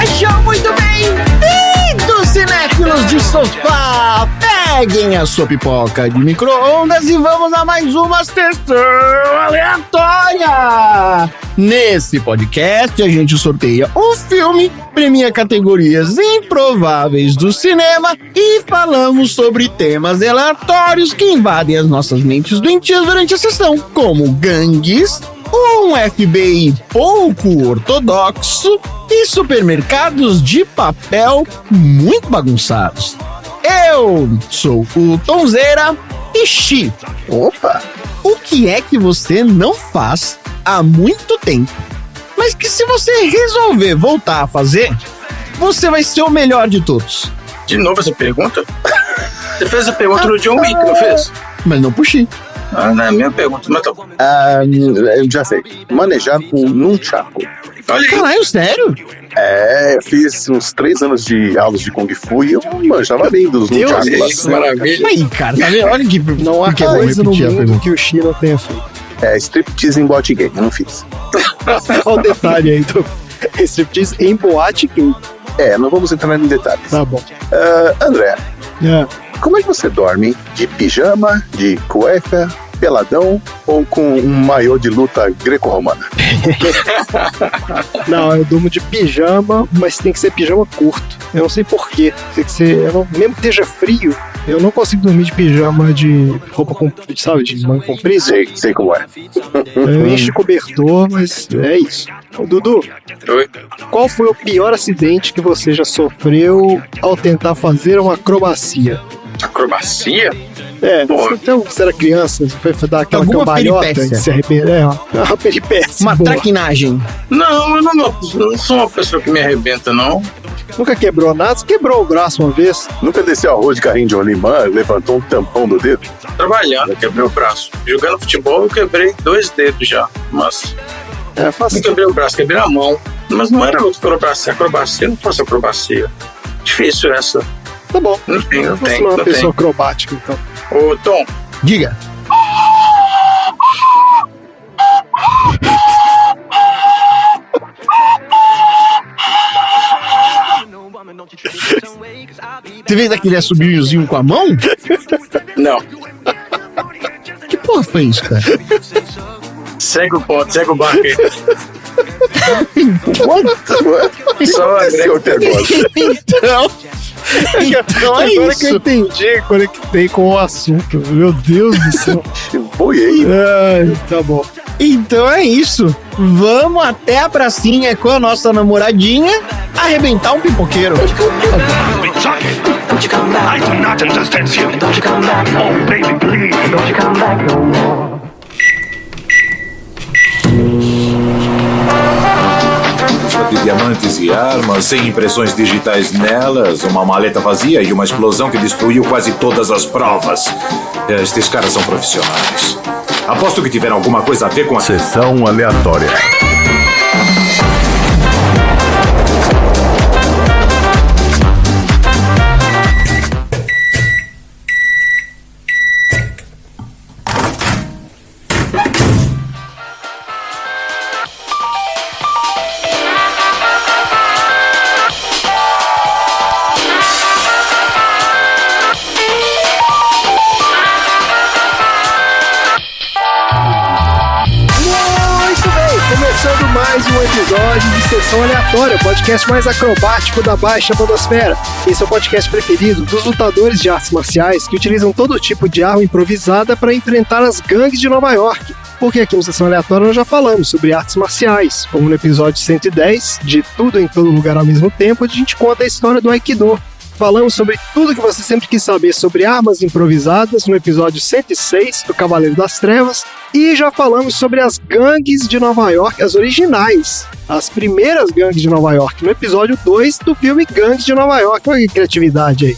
Sejam muito bem-vindos, cinéfilos de sofá! Peguem a sua pipoca de micro-ondas e vamos a mais uma sessão aleatória! Nesse podcast, a gente sorteia um filme, premia categorias improváveis do cinema e falamos sobre temas aleatórios que invadem as nossas mentes doentias durante a sessão, como gangues, um FBI pouco ortodoxo e supermercados de papel muito bagunçados. Eu sou o Tonzeira e Xi. Opa! O que é que você não faz há muito tempo, mas que se você resolver voltar a fazer, você vai ser o melhor de todos? De novo essa pergunta? Você fez a pergunta no John Wick, não fez? Mas não puxei. Não é a minha pergunta, mas tá bom. Eu já sei. Manejar com nunchaku. Olha aí. Caralho, sério? Eu fiz uns 3 anos de aulas de Kung Fu e eu manjava bem dos nunchakus. Maravilha. Aí, cara, tá vendo? Olha que Não há coisa no mundo que o Xi não tenha feito. Striptease em boate gay, eu não fiz. Olha o detalhe aí do striptease em boate gay. Não vamos entrar em detalhes. Tá bom. André, como é que você dorme? De pijama, de cueca, peladão ou com um maiô de luta greco-romana? Não, eu durmo de pijama, mas tem que ser pijama curto. Eu não sei porquê. Tem que ser. Mesmo que esteja frio, eu não consigo dormir de pijama de roupa comprida, sabe? De manga comprida. Sei como é. Eu encho de cobertor, mas é isso. Dudu, Oi. qual foi o pior acidente que você já sofreu ao tentar fazer uma acrobacia? Acrobacia? Então, você era criança, você foi dar aquela Alguma cambalhota peripécia. e se arrependeu. Uma peripécia. uma boa. traquinagem. Não, eu não sou uma pessoa que me arrebenta, não. Nunca quebrou nada? Você quebrou o braço uma vez? Nunca desceu a rua de carrinho de rolimã, levantou um tampão do dedo? Trabalhando, eu quebrei o braço. Jogando futebol, eu quebrei 2 dedos já. Mas não Fácil. quebrei o braço, quebrei a mão. Mas não era acrobacia. Acrobacia, não fosse acrobacia. Difícil essa. Tá bom. Não tem, não Você tem. não é uma Não pessoa tem. acrobática, então. Ô, Tom, Diga. Você fez aquele assobiozinho com a mão? não. Que porra foi isso, cara? Segue o ponto, segue o barco aí. Só Aconteceu André. até agora. Então é Agora que eu isso. entendi, conectei com o assunto. Meu Deus do céu. Boiei. Tá bom. Então é isso. Vamos até a pracinha com a nossa namoradinha arrebentar um pipoqueiro. Don't you come back. I do not understand you. Don't you come back. Oh, baby, please. Don't you come back no more. De diamantes e armas, sem impressões digitais nelas, uma maleta vazia e uma explosão que destruiu quase todas as provas. Estes caras são profissionais. Aposto que tiveram alguma coisa a ver com a Sessão aleatória. Começando mais um episódio de Sessão Aleatória, o podcast mais acrobático da Baixa Podosfera. Esse é o podcast preferido dos lutadores de artes marciais que utilizam todo tipo de arma improvisada para enfrentar as gangues de Nova York. Porque aqui no Sessão Aleatória nós já falamos sobre artes marciais, como no episódio 110, de Tudo em Todo Lugar ao Mesmo Tempo, onde a gente conta a história do Aikido. Falamos sobre tudo que você sempre quis saber sobre armas improvisadas no episódio 106 do Cavaleiro das Trevas. E já falamos sobre as gangues de Nova York, as originais, as primeiras gangues de Nova York, no episódio 2 do filme Gangues de Nova York. Olha que criatividade aí.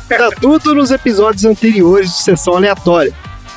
Tá tudo nos episódios anteriores de Sessão Aleatória.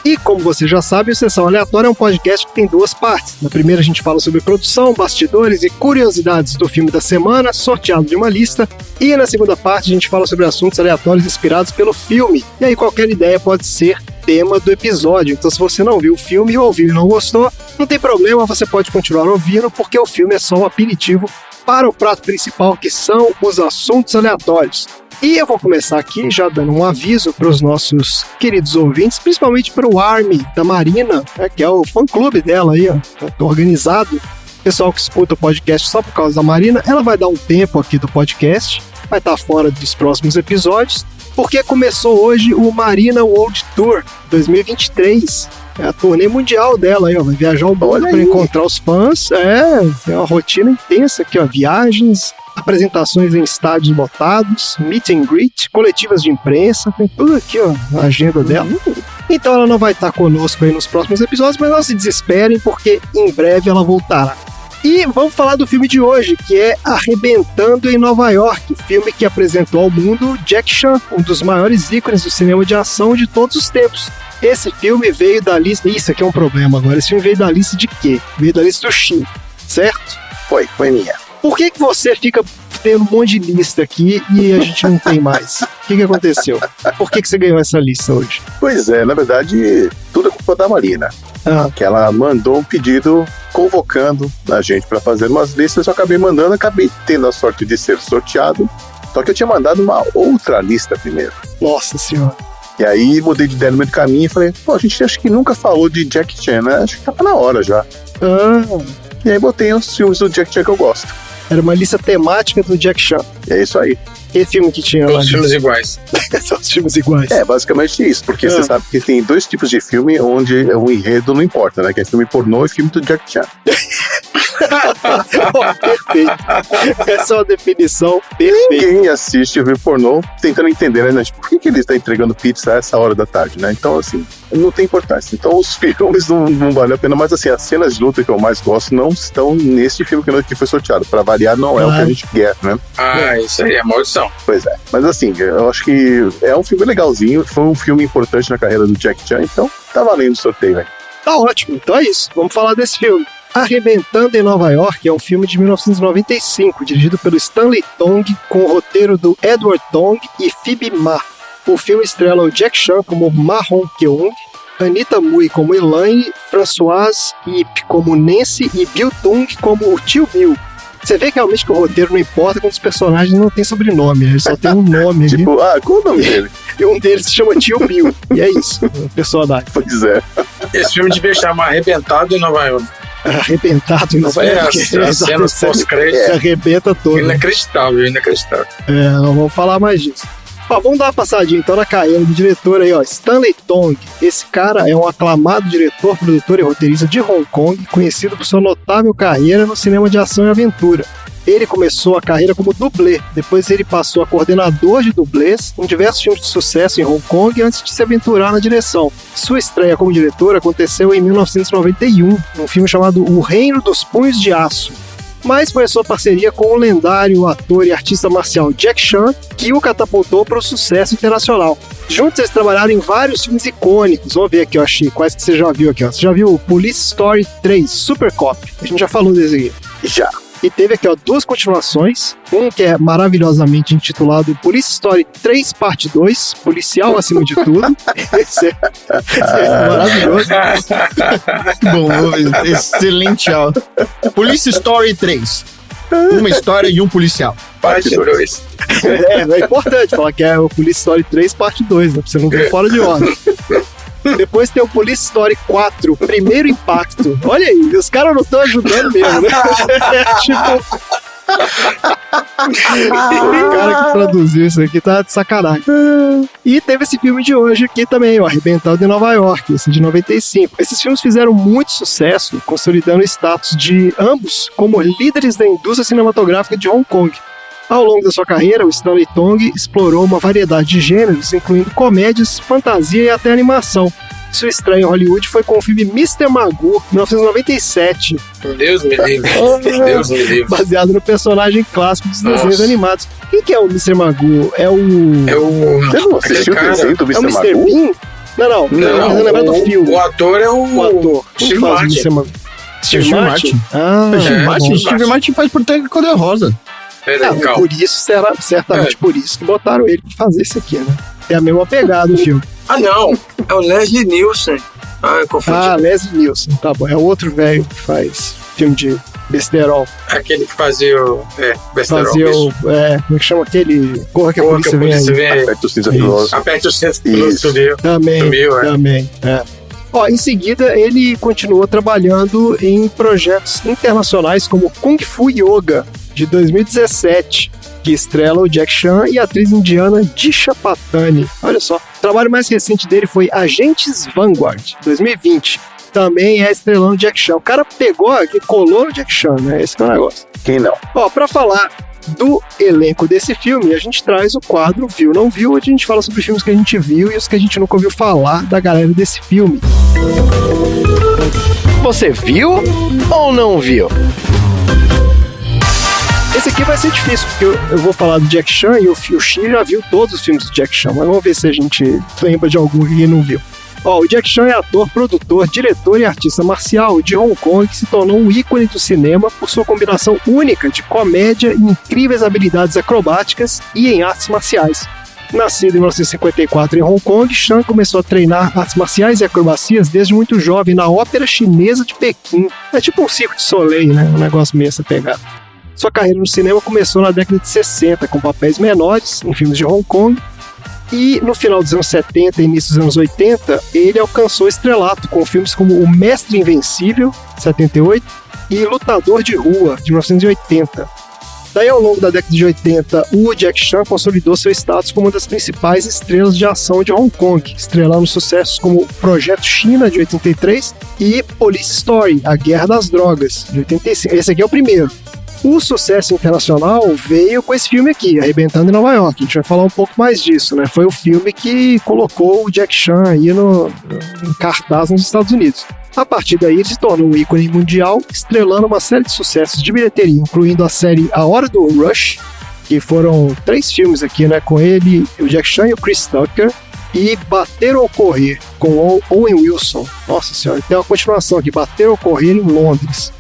E como você já sabe, o Sessão Aleatória é um podcast que tem 2 partes. Na primeira a gente fala sobre produção, bastidores e curiosidades do filme da semana, sorteado de uma lista. E na segunda parte a gente fala sobre assuntos aleatórios inspirados pelo filme. E aí qualquer ideia pode ser tema do episódio. Então, se você não viu o filme, ouviu e não gostou, não tem problema, você pode continuar ouvindo, porque o filme é só um aperitivo para o prato principal, que são os assuntos aleatórios. E eu vou começar aqui já dando um aviso para os nossos queridos ouvintes, principalmente para o Army da Marina, né, que é o fã-clube dela aí, ó, organizado. Pessoal que escuta o podcast só por causa da Marina, ela vai dar um tempo aqui do podcast, vai estar fora dos próximos episódios, porque começou hoje o Marina World Tour 2023. É a turnê mundial dela aí, ó. Vai viajar o mundo para encontrar os fãs. É uma rotina intensa aqui, ó. Viagens, apresentações em estádios lotados, meet and greet, coletivas de imprensa, tem tudo aqui, ó, a agenda dela. Então ela não vai estar conosco aí nos próximos episódios, mas não se desesperem, porque em breve ela voltará. E vamos falar do filme de hoje, que é Arrebentando em Nova York, filme que apresentou ao mundo Jack Chan, um dos maiores ícones do cinema de ação de todos os tempos. Esse filme veio da lista... Isso aqui é um problema agora. Esse filme veio da lista de quê? Veio da lista do Shin, certo? Foi minha. Por que você fica tendo um monte de lista aqui e a gente não tem mais? O que aconteceu? Por que você ganhou essa lista hoje? Pois é, na verdade, tudo é culpa da Marina. Que ela mandou um pedido convocando a gente para fazer umas listas. Eu acabei mandando, acabei tendo a sorte de ser sorteado. Só que eu tinha mandado uma outra lista primeiro. Nossa senhora. E aí mudei de ideia no meio do caminho e falei, pô, a gente acho que nunca falou de Jack Chan, né? Acho que tava na hora já. E aí botei os filmes do Jack Chan que eu gosto. Era uma lista temática do Jack Chan. E é isso aí. Que filme que tinha lá? Todos os filmes iguais. São os filmes iguais. É, basicamente isso, porque você sabe que tem dois tipos de filme onde o enredo não importa, né? Que é filme pornô e filme do Jack Chan. Perfeito. Essa é uma definição perfeita. Ninguém assiste filme pornô tentando entender, né? Por que ele está entregando pizza a essa hora da tarde, né? Então, assim, não tem importância. Então, os filmes não valem a pena, mas assim, as cenas de luta que eu mais gosto não estão nesse filme que foi sorteado. Pra variar, não é o que a gente quer, né? Isso aí é maldição. Pois é. Mas assim, eu acho que é um filme legalzinho, foi um filme importante na carreira do Jack Chan, então tá valendo o sorteio, velho. Tá ótimo, então é isso. Vamos falar desse filme. Arrebentando em Nova York é um filme de 1995, dirigido pelo Stanley Tong, com o roteiro do Edward Tong e Phoebe Ma. O filme estrela o Jack Chan como Ma Hong-keung, Anita Mui como Elaine, Françoise Ip como Nancy e Bill Tung como o tio Bill. Você vê realmente que o roteiro não importa quando os personagens não têm sobrenome, eles só tem um nome aqui. Tipo, qual o nome dele? E um deles se chama Tio Bill. E é isso, o personagem. Pois é. Esse filme devia chamar Arrebentado em Nova York. Arrebentado em Nova York. As cenas pós-crédito. Arrebenta todo. Inacreditável. Não vamos falar mais disso. Vamos dar uma passadinha então na carreira do diretor aí, ó, Stanley Tong. Esse cara é um aclamado diretor, produtor e roteirista de Hong Kong, conhecido por sua notável carreira no cinema de ação e aventura. Ele começou a carreira como dublê, depois ele passou a coordenador de dublês em diversos filmes de sucesso em Hong Kong antes de se aventurar na direção. Sua estreia como diretor aconteceu em 1991, num filme chamado O Reino dos Punhos de Aço. Mas foi a sua parceria com o lendário ator e artista marcial Jack Chan que o catapultou para o sucesso internacional. Juntos eles trabalharam em vários filmes icônicos. Vamos ver aqui, eu achei quais que você já viu aqui, ó. Você já viu o Police Story 3, Super Cop. A gente já falou desse aqui. Já. E teve aqui, ó, duas continuações. Um que é maravilhosamente intitulado Police Story 3 Parte 2, Policial Acima de Tudo. Esse é maravilhoso. Bom, excelente áudio. Police Story 3. Uma história e um policial. Parte 2. É importante falar que é o Police Story 3 Parte 2, né? Pra você não vir fora de ordem. Depois tem o Police Story 4, Primeiro Impacto. Olha aí, os caras não estão ajudando mesmo, né? Tipo... o cara que produziu isso aqui tá de sacanagem. E teve esse filme de hoje aqui também, o Arrebentado em Nova York, esse de 95. Esses filmes fizeram muito sucesso, consolidando o status de ambos como líderes da indústria cinematográfica de Hong Kong. Ao longo da sua carreira, o Stanley Tong explorou uma variedade de gêneros, incluindo comédias, fantasia e até animação. Sua estreia em Hollywood foi com o filme Mr. Magoo, em 1997. Deus me livre. Deus me livre. Baseado no personagem clássico dos desenhos animados. Quem que é o Mr. Magoo? É o... Você não assistiu o desenho do É o Mr. Mr. Magoo? Bean? Não. Eu lembro do filme. O ator é o ator. Steve Martin. Steve Martin? Steve Martin faz por ter cor-de-rosa. Por isso, certamente por isso que botaram ele pra fazer isso aqui, né? É a mesma pegada do filme. Ah, não. É o Leslie Nielsen. Ah, eu confundi. Ah, Leslie Nielsen, tá bom. É outro velho que faz filme de besterol. Aquele que fazia o... besterol. Fazia o... como é que chama aquele... Corra que a polícia vem aí. Aperte o cinza piloto. Aperte o cinza piloto, subiu. Também. Ó, em seguida, ele continuou trabalhando em projetos internacionais como Kung Fu Yoga, de 2017, que estrela o Jack Chan e a atriz indiana Disha Patani. Olha só. O trabalho mais recente dele foi Agentes Vanguard, 2020. Também é estrelando Jack Chan. O cara pegou e colou no Jack Chan, né? Esse que é o negócio. Quem não? Ó, pra falar do elenco desse filme, a gente traz o quadro Viu Não Viu, onde a gente fala sobre os filmes que a gente viu e os que a gente nunca ouviu falar da galera desse filme. Você viu ou não viu? Esse aqui vai ser difícil, porque eu vou falar do Jack Chan e o Xi já viu todos os filmes do Jack Chan, mas vamos ver se a gente lembra de algum que não viu. Ó, o Jack Chan é ator, produtor, diretor e artista marcial de Hong Kong que se tornou um ícone do cinema por sua combinação única de comédia e incríveis habilidades acrobáticas e em artes marciais. Nascido em 1954 em Hong Kong, Chan começou a treinar artes marciais e acrobacias desde muito jovem na Ópera Chinesa de Pequim. É tipo um Circo de Soleil, né? Um negócio meio essa pegada. Sua carreira no cinema começou na década de 60, com papéis menores em filmes de Hong Kong, e no final dos anos 70 e início dos anos 80, ele alcançou estrelato com filmes como O Mestre Invencível, 78, e Lutador de Rua, de 1980. Daí, ao longo da década de 80, o Jack Chan consolidou seu status como uma das principais estrelas de ação de Hong Kong, estrelando sucessos como Projeto China, de 83, e Police Story, A Guerra das Drogas, de 85. Esse aqui é o primeiro. O sucesso internacional veio com esse filme aqui, Arrebentando em Nova York. A gente vai falar um pouco mais disso, né? Foi o filme que colocou o Jack Chan aí em cartaz nos Estados Unidos. A partir daí, ele se tornou um ícone mundial, estrelando uma série de sucessos de bilheteria, incluindo a série A Hora do Rush, que foram 3 filmes aqui, né? Com ele, o Jack Chan e o Chris Tucker, e Bater ou Correr, com Owen Wilson. Nossa senhora, tem uma continuação aqui, Bater ou Correr em Londres.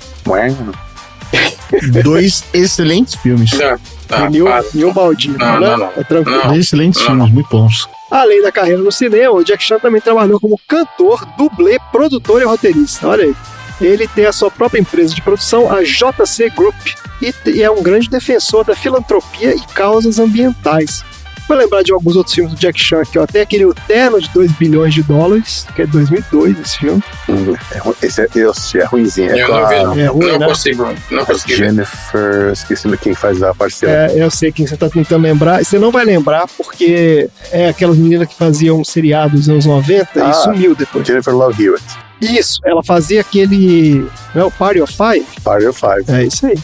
Dois excelentes filmes. E o Baldinho, né? É tranquilo. Dois excelentes filmes, muito bons. Além da carreira no cinema, o Jack Chan também trabalhou como cantor, dublê, produtor e roteirista. Olha aí. Ele tem a sua própria empresa de produção, a JC Group, e é um grande defensor da filantropia e causas ambientais. Vou lembrar de alguns outros filmes do Jack Chan aqui, ó. Tem aquele O Terno de $2 bilhões, que é de 2002, esse filme. Esse é ruimzinho. Eu não vi, não. É ruim, não né? consigo. Não consegui. Jennifer, esqueci quem faz a parceira. Eu sei quem você tá tentando lembrar. E você não vai lembrar porque é aquelas meninas que faziam um seriado dos anos 90 e sumiu depois. Jennifer Love Hewitt. Isso, ela fazia aquele... Não é o Party of Five? Party of Five. É isso aí.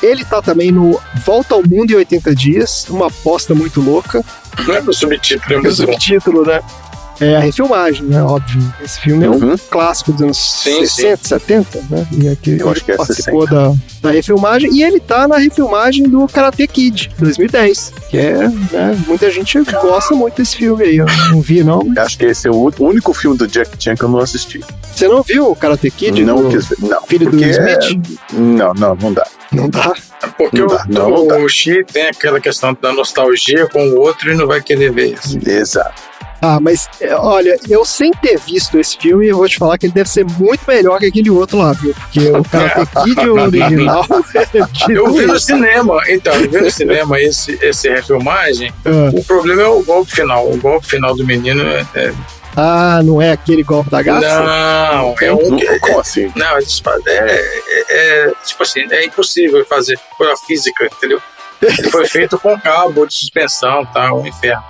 Ele tá também no Volta ao Mundo em 80 Dias, uma aposta muito louca. Não é pro subtítulo, é O muito bom. subtítulo, né? É a refilmagem, né? Óbvio. Esse filme é um clássico dos anos 60, 70, né? E aqui Eu acho que é participou da refilmagem. E ele tá na refilmagem do Karate Kid, 2010. Que é, né? Muita gente gosta muito desse filme aí. Eu não vi, não. Acho que esse é o único filme do Jack Chan que eu não assisti. Você não viu o Karate Kid? Não quis ver. Não. Filho do porque Smith? Não dá. Não dá. Porque não dá. o Xi tem aquela questão da nostalgia com o outro e não vai querer ver isso. Exato. Ah, mas olha, eu sem ter visto esse filme, eu vou te falar que ele deve ser muito melhor que aquele outro lá, viu? Porque o Karate Kid original Eu vi no cinema, então, eu vi no cinema esse refilmagem. O problema é o golpe final. O golpe final do menino Ah, não é aquele golpe da garça? Não, é um... Como assim? Não, tipo assim, é impossível fazer pela física, entendeu? Ele foi feito com cabo de suspensão, tá? Um inferno.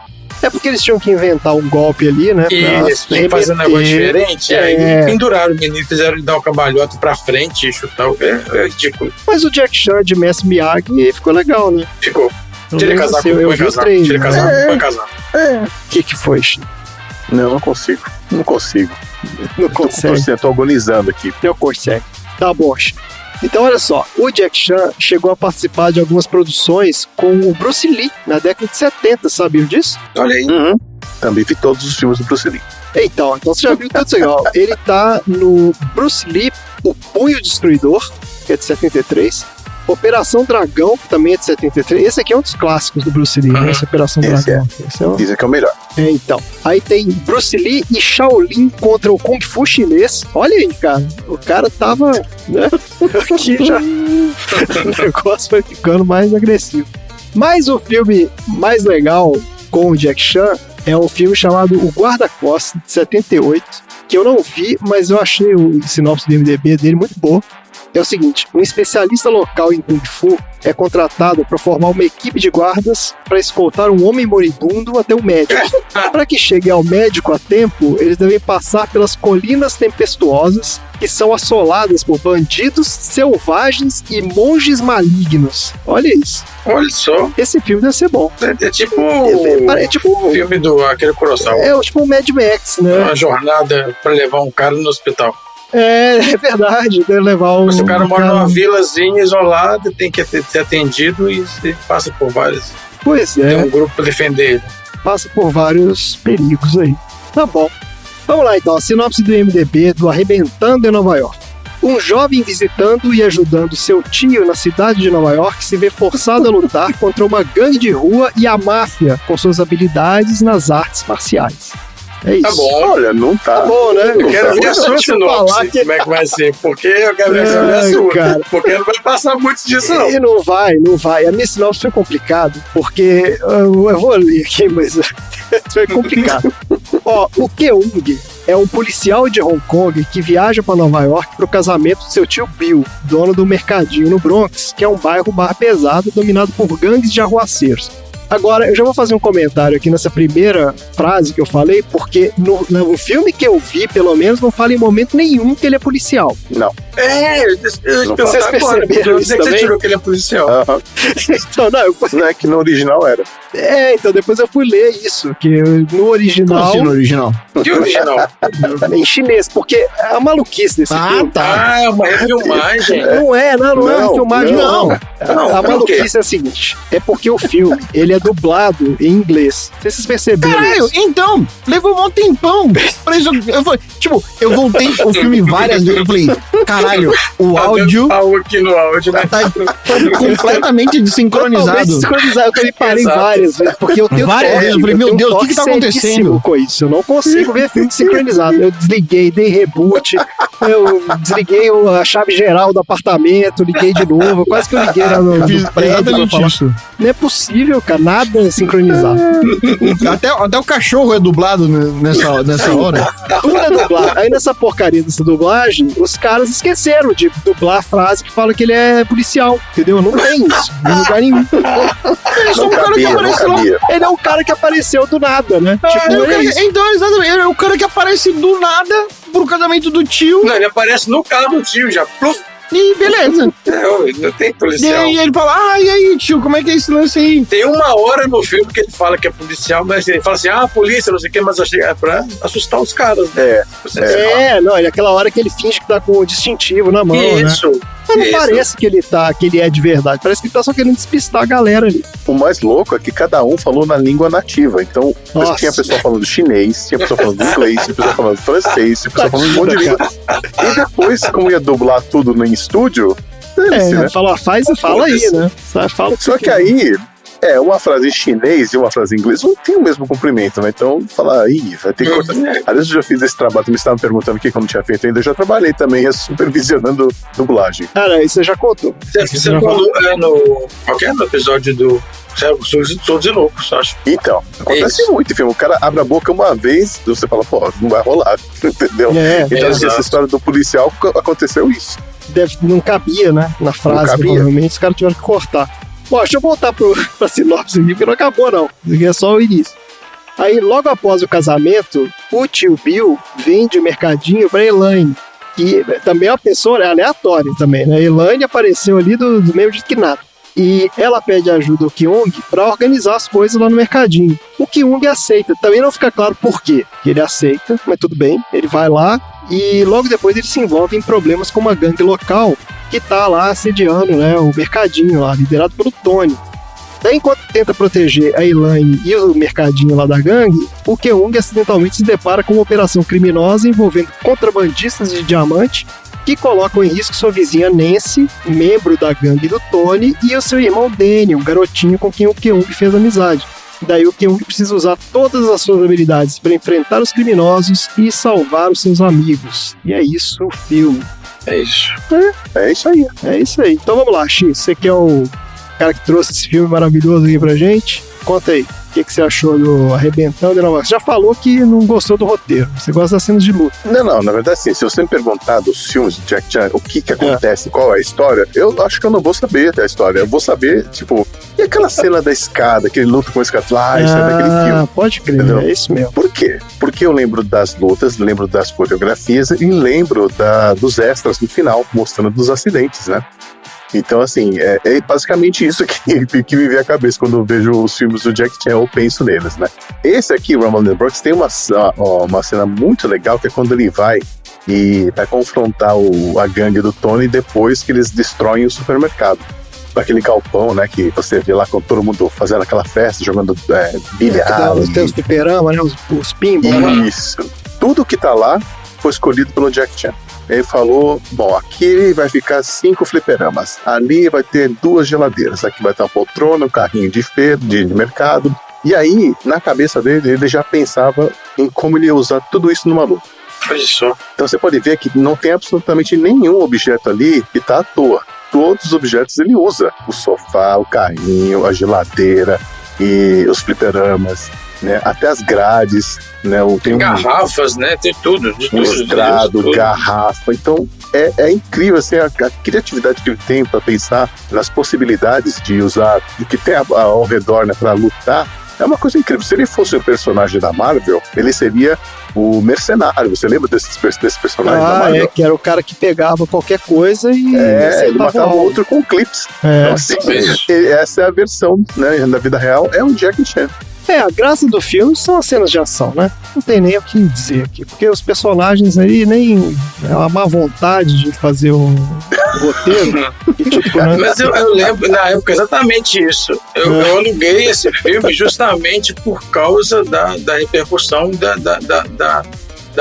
É porque eles tinham que inventar um golpe ali, né? Isso, tem que fazer um negócio diferente. Aí penduraram o menino, fizeram ele dar o cambalhota pra frente e chutar. É ridículo. Mas o Jack Chan de Mestre Miyagi ficou legal, né? Ficou. Tira casaco, eu põe vi o casaco. trailer. Tira casaco, põe casaco. O que foi, Chico? Não consigo. Não consegue. Eu tô agonizando aqui. Eu consegue. Tá bom, Chico. Então, olha só, o Jack Chan chegou a participar de algumas produções com o Bruce Lee na década de 70, sabiam disso? Olha aí. Também vi todos os filmes do Bruce Lee. Então você já viu tudo isso aí, ó. Ele tá no Bruce Lee, O Punho Destruidor, que é de 73. Operação Dragão, que também é de 73. Esse aqui é um dos clássicos do Bruce Lee, né? Essa Operação Esse Dragão. Esse é Dizem que é o melhor. Então. Aí tem Bruce Lee e Shaolin contra o Kung Fu chinês. Olha aí, cara. O cara tava, né? Aqui já. O negócio foi ficando mais agressivo. Mas o filme mais legal com o Jack Chan é um filme chamado O Guarda-Costas, de 78, que eu não vi, mas eu achei o sinopse do IMDb dele muito boa. É o seguinte, um especialista local em Kung Fu é contratado para formar uma equipe de guardas para escoltar um homem moribundo até o médico. Para que chegue ao médico a tempo, eles devem passar pelas colinas tempestuosas que são assoladas por bandidos selvagens e monges malignos. Olha isso. Olha só. Esse filme deve ser bom. É tipo É tipo o filme do aquele Kurosawa. É tipo um Mad Max, né? Uma jornada para levar um cara no hospital. É verdade, deve levar um... Mas o cara mora numa vilazinha isolada, tem que ser atendido e passa por vários. Pois Tem é, um grupo para defender ele. passa por vários perigos aí. Tá bom. Vamos lá então, a sinopse do IMDb do Arrebentando em Nova York. Um jovem visitando e ajudando seu tio na cidade de Nova York se vê forçado a lutar contra uma gangue de rua e a máfia com suas habilidades nas artes marciais. É isso. Tá bom. Olha, não tá. Tá bom, né? Eu quero ver a sua Deixa eu falar sinopse, que- como é que vai ser. Porque eu quero ver a Ai, sua. cara. Porque não vai passar muito disso, não. E não vai. A minha sinopse foi complicado, porque eu vou ler aqui, mas foi complicado. Ó, o Keung é um policial de Hong Kong que viaja para Nova York para o casamento do seu tio Bill, dono do mercadinho no Bronx, que é um bairro bar pesado dominado por gangues de arruaceiros. Agora, eu já vou fazer um comentário aqui nessa primeira frase que eu falei, porque no filme que eu vi, pelo menos, não fala em momento nenhum que ele é policial. Não. Eu Não perguntar vocês agora. perceberam Eu isso sei que você também? tirou que ele é policial. Aham. Então, Não é que no original era. então depois eu fui ler isso, que no original, Assim no original. Que original? em chinês, porque a maluquice desse filme... Ah, é uma refilmagem. Não é uma Não, filmagem, não. Não, A por maluquice é a seguinte: é porque o filme ele é dublado em inglês. Não sei se vocês perceberam Caralho, isso. então, levou um tempão. Pra isso, eu voltei o filme várias vezes. Eu falei, caralho, o áudio Pau aqui no áudio, né? tá completamente Totalmente desincronizado. desincronizado. Eu também parei Exato. várias vezes, porque eu tenho Várias vezes, eu falei, meu Deus, o que tá acontecendo? Com isso? Eu não consigo ver filme sincronizado. Eu desliguei, dei reboot, eu desliguei a chave geral do apartamento, liguei de novo, quase que eu liguei lá no Fiz prédio pra exatamente falar. isso. Não é possível, cara, nada sincronizado. Até o cachorro é dublado nessa hora. Tudo é dublado. Aí nessa porcaria dessa dublagem, os caras esqueceram de dublar a frase que fala que ele é policial, entendeu? Não tem isso, em lugar nenhum. Ele é só Não um cara que cabia, não aparece lá. cabia. Ele é um cara que apareceu do nada, né? Ele é o Tipo, cara é que- isso. então, exatamente, ele é o cara que aparece do nada pro casamento do tio Não, ele aparece no carro do tio já. Pluf. e beleza. Não tem E policial. aí ele fala, e aí, tio, como é que é esse lance aí? Tem uma hora no filme que ele fala que é policial, mas ele fala assim, polícia, não sei o que, mas achei é pra assustar os caras, né? Não, é aquela hora que ele finge que tá com o distintivo na mão, né? Isso. Mas não Isso. parece que ele é de verdade. Parece que ele tá só querendo despistar a galera ali. O mais louco é que cada um falou na língua nativa. Então, Nossa. tinha pessoa falando chinês, tinha pessoa falando inglês, tinha pessoa falando francês, tinha pessoa falando um monte de língua. E depois, como ia dublar tudo no estúdio, dane-se, né? Fala aí, né? Fala o Só que aí, uma frase em chinês e uma frase em inglês não tem o mesmo comprimento, né? Então, falar, vai ter que cortar. Às vezes eu já fiz esse trabalho, me estavam perguntando o que eu não tinha feito ainda. Eu já trabalhei também supervisionando dublagem. Cara, isso você já contou. Você falou no episódio do Surdos e Loucos, acho. Então, acontece Isso. muito, filme. O cara abre a boca uma vez, você fala, pô, não vai rolar, entendeu? Então, exato. essa história do policial, aconteceu isso. Não cabia, né? Na frase, Não cabia. provavelmente, os caras tiveram que cortar. Bom, deixa eu voltar pra sinopse aqui, porque não acabou, não. Isso aqui é só o início. Aí, logo após o casamento, o tio Bill vende o mercadinho pra Elaine, que também é uma pessoa aleatória também, né? Elaine apareceu ali do mesmo jeito que nada. E ela pede ajuda ao Keung pra organizar as coisas lá no mercadinho. O Keung aceita. Também não fica claro por quê. Ele aceita, mas tudo bem. Ele vai lá e logo depois ele se envolve em problemas com uma gangue local que tá lá assediando, né, o mercadinho lá, liderado pelo Tony. Daí, enquanto tenta proteger a Elaine e o mercadinho lá da gangue, o Keung acidentalmente se depara com uma operação criminosa envolvendo contrabandistas de diamante que colocam em risco sua vizinha Nancy, membro da gangue do Tony, e o seu irmão Danny, um garotinho com quem o Keung fez amizade. Daí o Ken precisa usar todas as suas habilidades para enfrentar os criminosos e salvar os seus amigos. E é isso o filme. É isso. É isso aí. É isso aí. Então vamos lá, X. Você que é o cara que trouxe esse filme maravilhoso aqui pra gente. Conta aí. O que você achou do Arrebentando? Você já falou que não gostou do roteiro. Você gosta das cenas de luta. Não, na verdade, sim. Se você me perguntar dos filmes do Jack Chan, o que acontece, qual é a história, eu acho que eu não vou saber da história. Eu vou saber, tipo, e aquela cena da escada, aquele luta com a escada? Isso é daquele filme. Pode crer, entendeu? É isso mesmo. Por quê? Porque eu lembro das lutas, lembro das coreografias e lembro dos extras no final, mostrando dos acidentes, né? Então, assim, é basicamente isso que me vem à cabeça quando eu vejo os filmes do Jack Chan, eu penso neles, né? Esse aqui, Rumble in the Bronx, tem uma cena muito legal, que é quando ele vai confrontar a gangue do Tony depois que eles destroem o supermercado. Aquele galpão, né, que você vê lá com todo mundo fazendo aquela festa, jogando bilhar. Tem os fliperama, né, os pinball. Isso. Tudo que tá lá foi escolhido pelo Jack Chan. Ele falou, bom, aqui vai ficar 5 fliperamas, ali vai ter 2 geladeiras, aqui vai estar uma poltrona, um carrinho de feira, de mercado. E aí, na cabeça dele, ele já pensava em como ele ia usar tudo isso numa luta. Isso. Então você pode ver que não tem absolutamente nenhum objeto ali que tá à toa. Todos os objetos ele usa. O sofá, o carrinho, a geladeira e os fliperamas, né? Até as grades, né? Tem garrafas, né? Tem tudo. Um estrado, garrafa. Então é incrível assim, a criatividade que ele tem para pensar nas possibilidades de usar o que tem ao redor, né, para lutar. É uma coisa incrível. Se ele fosse um personagem da Marvel, ele seria o mercenário. Você lembra desse personagem da Marvel? Que era o cara que pegava qualquer coisa e... ele matava o outro com clips. Então, assim, essa é a versão, né, na vida real, é um Jack Chan. A graça do filme são as cenas de ação, né? Não tem nem o que dizer aqui, porque os personagens aí nem é uma má vontade de fazer o roteiro. Tipo, né? Mas eu lembro, na época, exatamente isso. Eu aluguei esse filme justamente por causa da repercussão da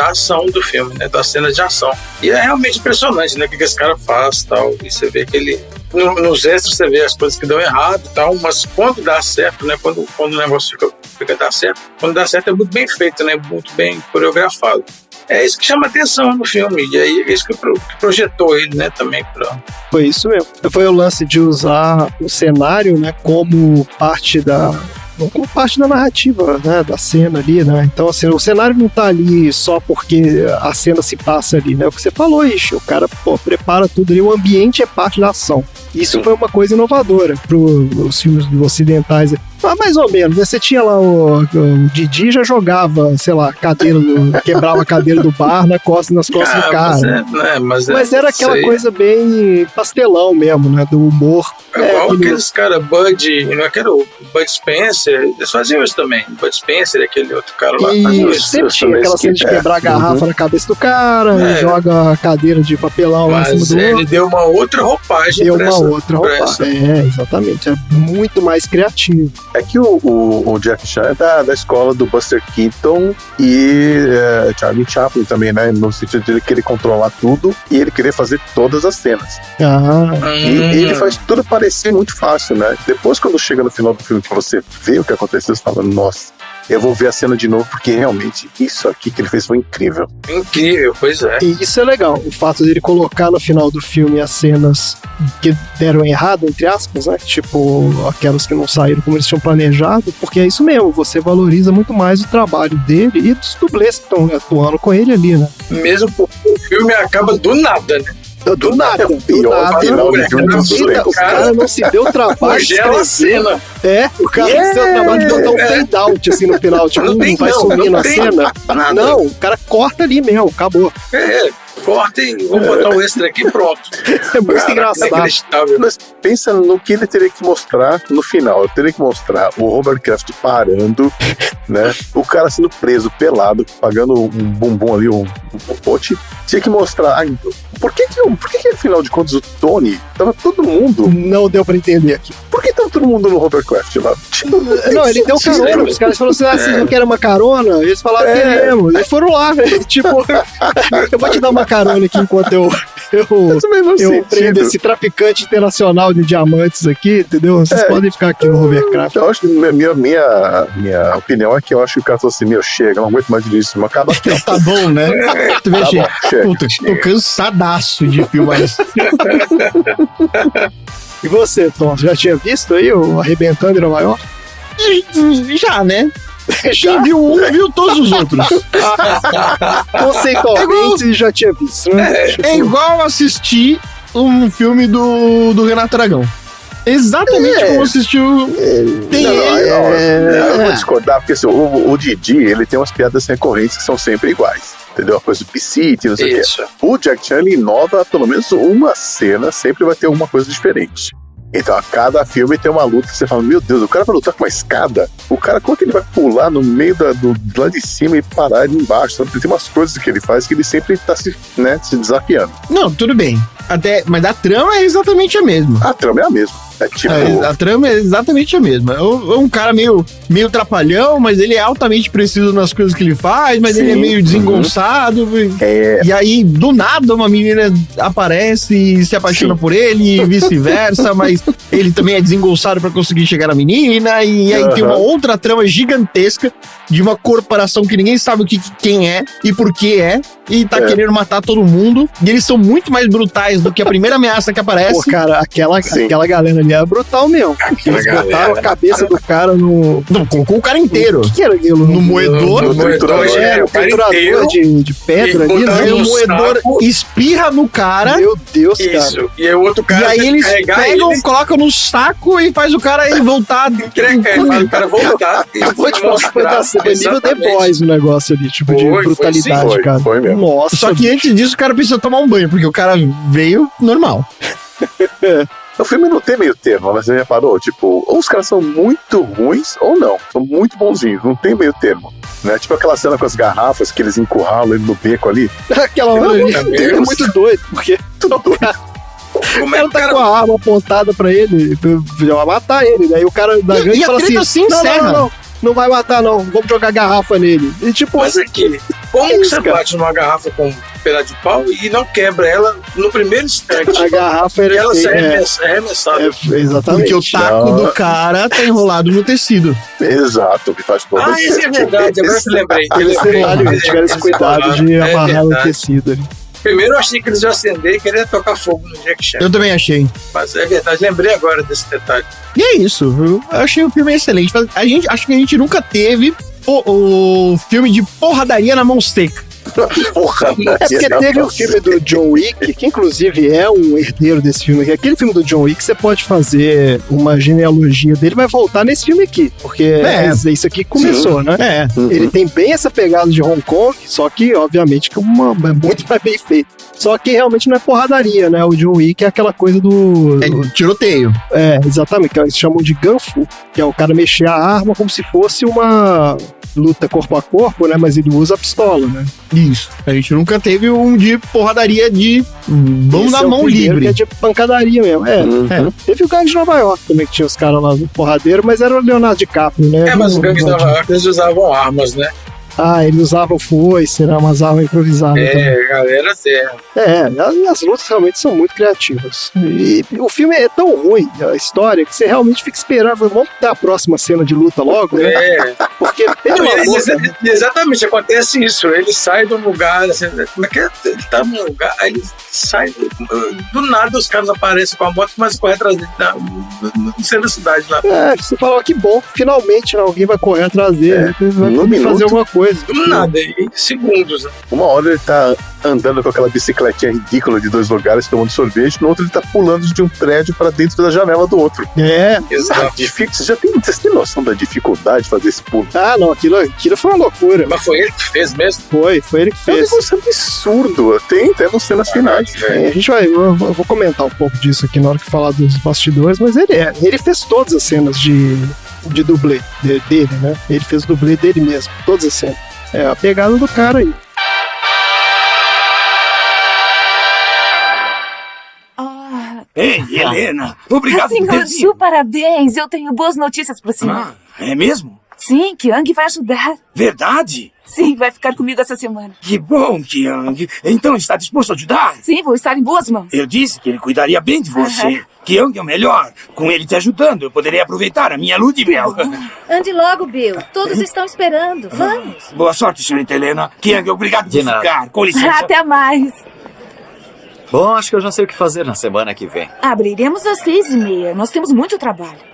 ação do filme, né? Das cenas de ação. E é realmente impressionante, né? O que esse cara faz, tal. E você vê que ele... Nos extras você vê as coisas que dão errado e tal, mas quando dá certo, né? Quando o negócio fica dar certo, quando dá certo é muito bem feito, né? Muito bem coreografado. É isso que chama atenção no filme, e aí é isso que projetou ele, né? Também Foi isso mesmo. Foi o lance de usar o cenário, né? Como parte da narrativa, né, da cena ali, né? Então, assim, o cenário não tá ali só porque a cena se passa ali, né? O que você falou, o cara, prepara tudo ali, o ambiente é parte da ação. Isso foi uma coisa inovadora pros filmes ocidentais. Mais ou menos, né? Você tinha lá o Didi já jogava, sei lá, quebrava a cadeira do bar nas costas do cara. Mas era aquela coisa bem pastelão mesmo, né? Do humor. Igual aqueles caras, Bud, não é que era o Bud Spencer, eles faziam isso também. Bud Spencer e aquele outro cara lá faziam isso. Sempre tinha aquela cena de quebrar a garrafa na cabeça do cara, joga a cadeira de papelão lá em cima do outro. Ele deu uma outra roupagem. Exatamente. É muito mais criativo. É que o Jack Chan é da escola do Buster Keaton e Charlie Chaplin também, né? No sentido de ele querer controlar tudo e ele querer fazer todas as cenas. E ele faz tudo parecer muito fácil, né? Depois, quando chega no final do filme que você vê o que aconteceu, você fala, nossa, eu vou ver a cena de novo, porque realmente isso aqui que ele fez foi incrível. Incrível, pois é. E isso é legal, o fato dele colocar no final do filme as cenas que deram errado, entre aspas, né? Tipo, aquelas que não saíram como eles tinham planejado, porque é isso mesmo, você valoriza muito mais o trabalho dele e dos dublês que estão atuando com ele ali, né? Mesmo porque o filme acaba do nada, né? Do nada. O pior final de filme dos O cara não se deu trabalho de escrever. O cara não se deu trabalho de botar um fade out assim no final, tipo, não vai sumindo a cena. Nada. Não, o cara corta ali mesmo, acabou. Corta e vamos botar o extra aqui, pronto. É muito engraçado. Mas pensa no que ele teria que mostrar no final. Ele teria que mostrar o Robert Kraft parando, né? O cara sendo preso, pelado, pagando um bumbum ali, um pote. Tinha que mostrar. Por que afinal de contas o Tony tava todo mundo? Não deu pra entender aqui. Por que tava todo mundo no Robert Kraft lá? Não, ele deu carona. Os caras falaram assim: vocês não querem uma carona? Eles falaram: queremos. Eles foram lá, velho. Tipo, eu vou te dar uma carona aqui enquanto eu eu prendo esse traficante internacional de diamantes aqui, entendeu? Vocês podem ficar aqui no Hovercraft. Eu acho que minha opinião é que eu acho que o cara falou assim, chega, não aguento mais disso, mas acaba aqui. Tá bom, né? Tu vê, Tá bom, chega. puta, tô cansadaço de filmar isso. E você, Tom, já tinha visto aí o Arrebentando em Nova York? Já, né? Quem viu um, viu todos os outros. Conceitualmente já tinha visto, né? É igual assistir um filme do Renato Aragão. Exatamente como assistiu. Tem eu vou discordar, porque assim, o Didi, ele tem umas piadas recorrentes que são sempre iguais. Entendeu? A coisa do Piscite, não sei o quê. O Jack Chan, ele inova pelo menos uma cena, sempre vai ter alguma coisa diferente. Então, a cada filme tem uma luta que você fala, meu Deus, o cara vai lutar com uma escada? O cara, como é que ele vai pular no meio do lá de cima e parar ali embaixo? Sabe? Tem umas coisas que ele faz que ele sempre tá se desafiando. Não, tudo bem. Mas a trama é exatamente a mesma. A trama é a mesma. É tipo... A trama é exatamente a mesma. É um cara meio trapalhão, mas ele é altamente preciso nas coisas que ele faz, mas ele é meio desengonçado. E aí, do nada, uma menina aparece e se apaixona por ele e vice-versa, mas ele também é desengonçado pra conseguir chegar na menina. E aí tem uma outra trama gigantesca de uma corporação que ninguém sabe quem é e por que é, e tá querendo matar todo mundo. E eles são muito mais brutais do que a primeira ameaça que aparece. Pô, cara, aquela galera ali é brutal mesmo. Eles botaram a cabeça do cara no... Não, colocou o cara inteiro. O que era aquilo? No moedor. No triturador. O triturador de pedra ali, né? Aí o moedor espirra no cara. Meu Deus, Isso. cara. E aí o outro cara E aí eles pegam, ele, colocam no saco e faz o cara ir voltar. faz o cara voltar. Eu vou te falar que foi nível The Exatamente. Boys o negócio ali, tipo, de Foi, brutalidade, foi, cara. foi mesmo. Nossa. Só que antes disso o cara precisa tomar um banho, porque o cara veio normal. O filme não tem meio termo, mas você reparou? Tipo, ou os caras são muito ruins ou não. São muito bonzinhos, não tem meio termo. Né? Tipo aquela cena com as garrafas que eles encurralam ele no beco ali. Aquela hora ali é muito doido, porque Como o cara é que o tá cara... com a arma apontada pra ele, vai matar ele. Daí o cara da gangue E a fala treta assim: se encerra. não vai matar, não. Vamos jogar garrafa nele. E tipo, Mas aqui, como que que isso, você cara? bate numa garrafa com um pedaço de pau e não quebra ela no primeiro instante? a garrafa E ela se é arremessada. exatamente. Porque o taco do cara tá enrolado no tecido. Exato, que faz todo Ah, isso é verdade, agora que eu lembrei. Eles tiveram esse cuidado de amarrar o tecido ali. Primeiro eu achei que eles iam acender e querer tocar fogo no Jack Chan. Eu também achei. Mas é verdade, lembrei agora desse detalhe. E é isso. Eu achei o filme excelente. Acho que a gente nunca teve o filme de porradaria na mão seca. Porra, É porque teve o filme do John Wick, que inclusive é um herdeiro desse filme aqui. Aquele filme do John Wick, você pode fazer uma genealogia dele, vai voltar nesse filme aqui. Porque isso aqui começou, né? É. Ele tem bem essa pegada de Hong Kong, só que, obviamente, que é muito mais bem feito. Só que realmente não é porradaria, né? O John Wick é aquela coisa do... É tiroteio. Exatamente, que eles chamam de Gunfu, que é o cara mexer a arma como se fosse uma luta corpo a corpo, né? Mas ele usa a pistola, né? Isso. A gente nunca teve um de porradaria de mão Esse na é o mão primeiro, livre. que é de pancadaria mesmo. Teve o Gangue de Nova York também, que tinha os caras lá no porradeiro, mas era o Leonardo DiCaprio, né? Mas os gangues da Nova York, eles usavam armas, né? Eles usavam foice, né? Umas armas improvisadas também. Galera, As lutas realmente são muito criativas. E o filme é tão ruim, a história, que você realmente fica esperando. Vamos ter a próxima cena de luta logo, né? Porque pelo amor, né? Exatamente, acontece isso. Ele sai de um lugar, assim, como é que é? Ele tá num lugar, aí ele sai, do nada os caras aparecem com a moto e começam a correr atrás dele no centro da cidade lá. Você falou que bom, finalmente alguém vai correr atrás dele, vai fazer alguma coisa. Do nada, em segundos. Né? Uma hora ele tá andando com aquela bicicletinha ridícula de 2 lugares tomando sorvete, no outro ele tá pulando de um prédio para dentro da janela do outro. Exato. Você tem noção da dificuldade de fazer esse pulo? Não, aquilo foi uma loucura. Mas foi ele que fez mesmo? Foi ele que É um fez. negócio absurdo. Tem até nas cenas finais. A gente eu vou comentar um pouco disso aqui na hora que falar dos bastidores, mas ele fez todas as cenas de dublê dele, né? Ele fez o dublê dele mesmo, todas as cenas. É a pegada do cara aí. Ei, Helena, obrigado por Senhor ter Ju, parabéns. Eu tenho boas notícias pro senhor. É mesmo? Sim, Kyung vai ajudar. Verdade? Sim, vai ficar comigo essa semana. Que bom, Kyung. Então está disposto a ajudar? Sim, vou estar em boas mãos. Eu disse que ele cuidaria bem de você. Kyung é o melhor. Com ele te ajudando, eu poderei aproveitar a minha lua de mel. Ande logo, Bill. Todos estão esperando. Vamos. Boa sorte, senhorita Helena. Kyung, obrigado por ficar. Com licença. Até mais. Bom, acho que eu já sei o que fazer na semana que vem. Abriremos às 6:30. Nós temos muito trabalho.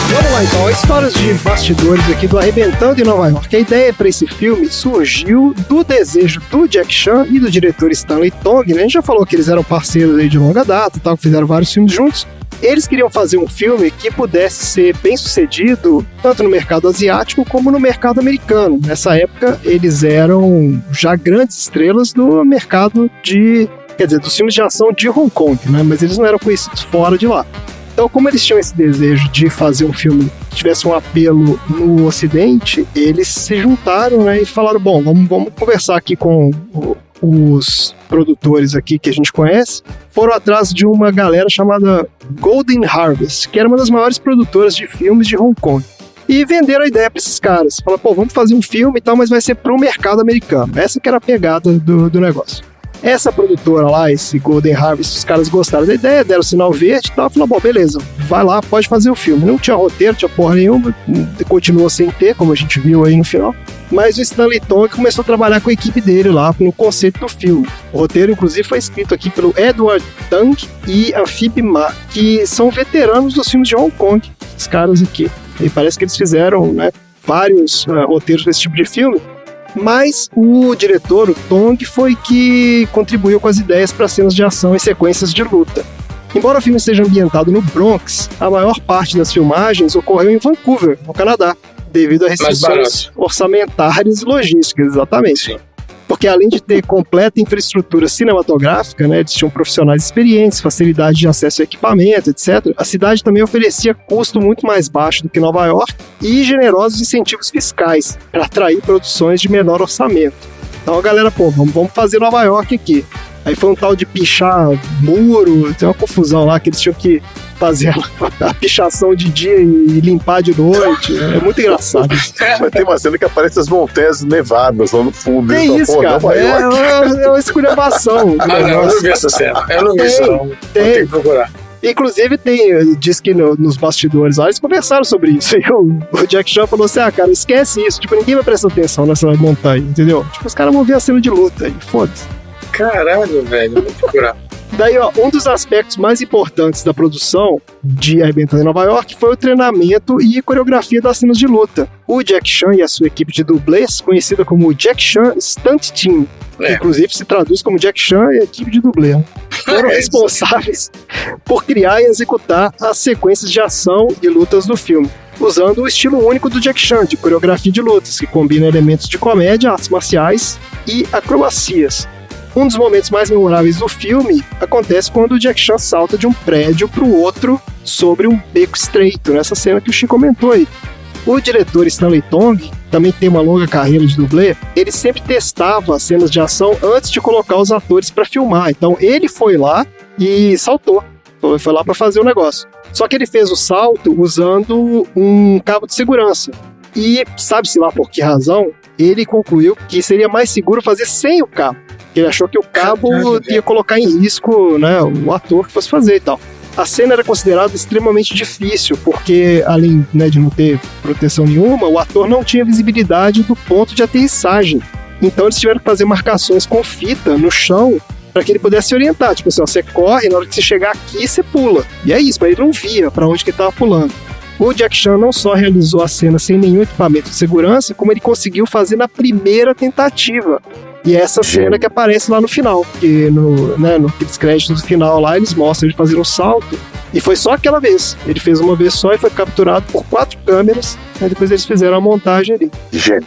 Vamos lá então, histórias de bastidores aqui do Arrebentando em Nova York. A ideia para esse filme surgiu do desejo do Jack Chan e do diretor Stanley Tong, né? A gente já falou que eles eram parceiros aí de longa data, tal, fizeram vários filmes juntos. Eles queriam fazer um filme que pudesse ser bem sucedido tanto no mercado asiático como no mercado americano. Nessa época, eles eram já grandes estrelas do mercado dos filmes de ação de Hong Kong, né? Mas eles não eram conhecidos fora de lá. Então, como eles tinham esse desejo de fazer um filme que tivesse um apelo no Ocidente, eles se juntaram, né, e falaram, bom, vamos conversar aqui com os produtores aqui que a gente conhece. Foram atrás de uma galera chamada Golden Harvest, que era uma das maiores produtoras de filmes de Hong Kong. E venderam a ideia para esses caras. Falaram, pô, vamos fazer um filme e tal, mas vai ser para o mercado americano. Essa que era a pegada do negócio. Essa produtora lá, esse Golden Harvest, os caras gostaram da ideia, deram o sinal verde e tal, falaram, bom, beleza, vai lá, pode fazer o filme. Não tinha roteiro, tinha porra nenhuma, continuou sem ter, como a gente viu aí no final. Mas o Stanley Tong começou a trabalhar com a equipe dele lá, no conceito do filme. O roteiro, inclusive, foi escrito aqui pelo Edward Tang e a Phoebe Ma, que são veteranos dos filmes de Hong Kong, esses caras aqui. E parece que eles fizeram, né, vários roteiros desse tipo de filme. Mas o diretor, o Tong, foi que contribuiu com as ideias para cenas de ação e sequências de luta. Embora o filme esteja ambientado no Bronx, a maior parte das filmagens ocorreu em Vancouver, no Canadá, devido a restrições orçamentárias e logísticas, exatamente. Sim. Porque além de ter completa infraestrutura cinematográfica, né, eles tinham profissionais experientes, facilidade de acesso a equipamento, etc., a cidade também oferecia custo muito mais baixo do que Nova York e generosos incentivos fiscais para atrair produções de menor orçamento. Então a galera, pô, vamos fazer Nova York aqui. Aí foi um tal de pichar muro, tem uma confusão lá que eles tinham que fazer a pichação de dia e limpar de noite. É muito engraçado. Mas tem uma cena que aparece as montanhas nevadas lá no fundo. Tem isso, cara. É uma esculhambação. Eu não vi essa cena. Eu não vi isso, não. Tem que procurar. Inclusive, diz que nos bastidores lá, eles conversaram sobre isso. E o Jack Chan falou assim, cara, esquece isso. Tipo, ninguém vai prestar atenção nessa montanha, entendeu? Tipo, os caras vão ver a cena de luta e foda-se. Caralho, velho. Vou procurar. Daí, um dos aspectos mais importantes da produção de Arrebentando em Nova York foi o treinamento e coreografia das cenas de luta. O Jack Chan e a sua equipe de dublês, conhecida como Jack Chan Stunt Team, que inclusive se traduz como Jack Chan e a equipe de dublê, foram responsáveis por criar e executar as sequências de ação e lutas do filme, usando o estilo único do Jack Chan de coreografia de lutas, que combina elementos de comédia, artes marciais e acrobacias. Um dos momentos mais memoráveis do filme acontece quando o Jack Chan salta de um prédio para o outro sobre um beco estreito, nessa cena que o Chico comentou aí. O diretor Stanley Tong também tem uma longa carreira de dublê, ele sempre testava as cenas de ação antes de colocar os atores para filmar. Então ele foi lá e saltou, foi lá para fazer o negócio. Só que ele fez o salto usando um cabo de segurança. E sabe-se lá por que razão, ele concluiu que seria mais seguro fazer sem o cabo. Ele achou que o cabo ia colocar em risco, né, o ator que fosse fazer e tal. A cena era considerada extremamente difícil, porque além, né, de não ter proteção nenhuma, o ator não tinha visibilidade do ponto de aterrissagem. Então eles tiveram que fazer marcações com fita no chão para que ele pudesse se orientar. Tipo assim, você corre, na hora que você chegar aqui, você pula. E é isso, mas ele não via para onde que ele estava pulando. O Jack Chan não só realizou a cena sem nenhum equipamento de segurança, como ele conseguiu fazer na primeira tentativa. E é essa cena que aparece lá no final, que naqueles créditos do final lá, eles mostram ele fazendo um salto. E foi só aquela vez. Ele fez uma vez só e foi capturado por 4 câmeras. Aí depois eles fizeram a montagem ali. Gênio.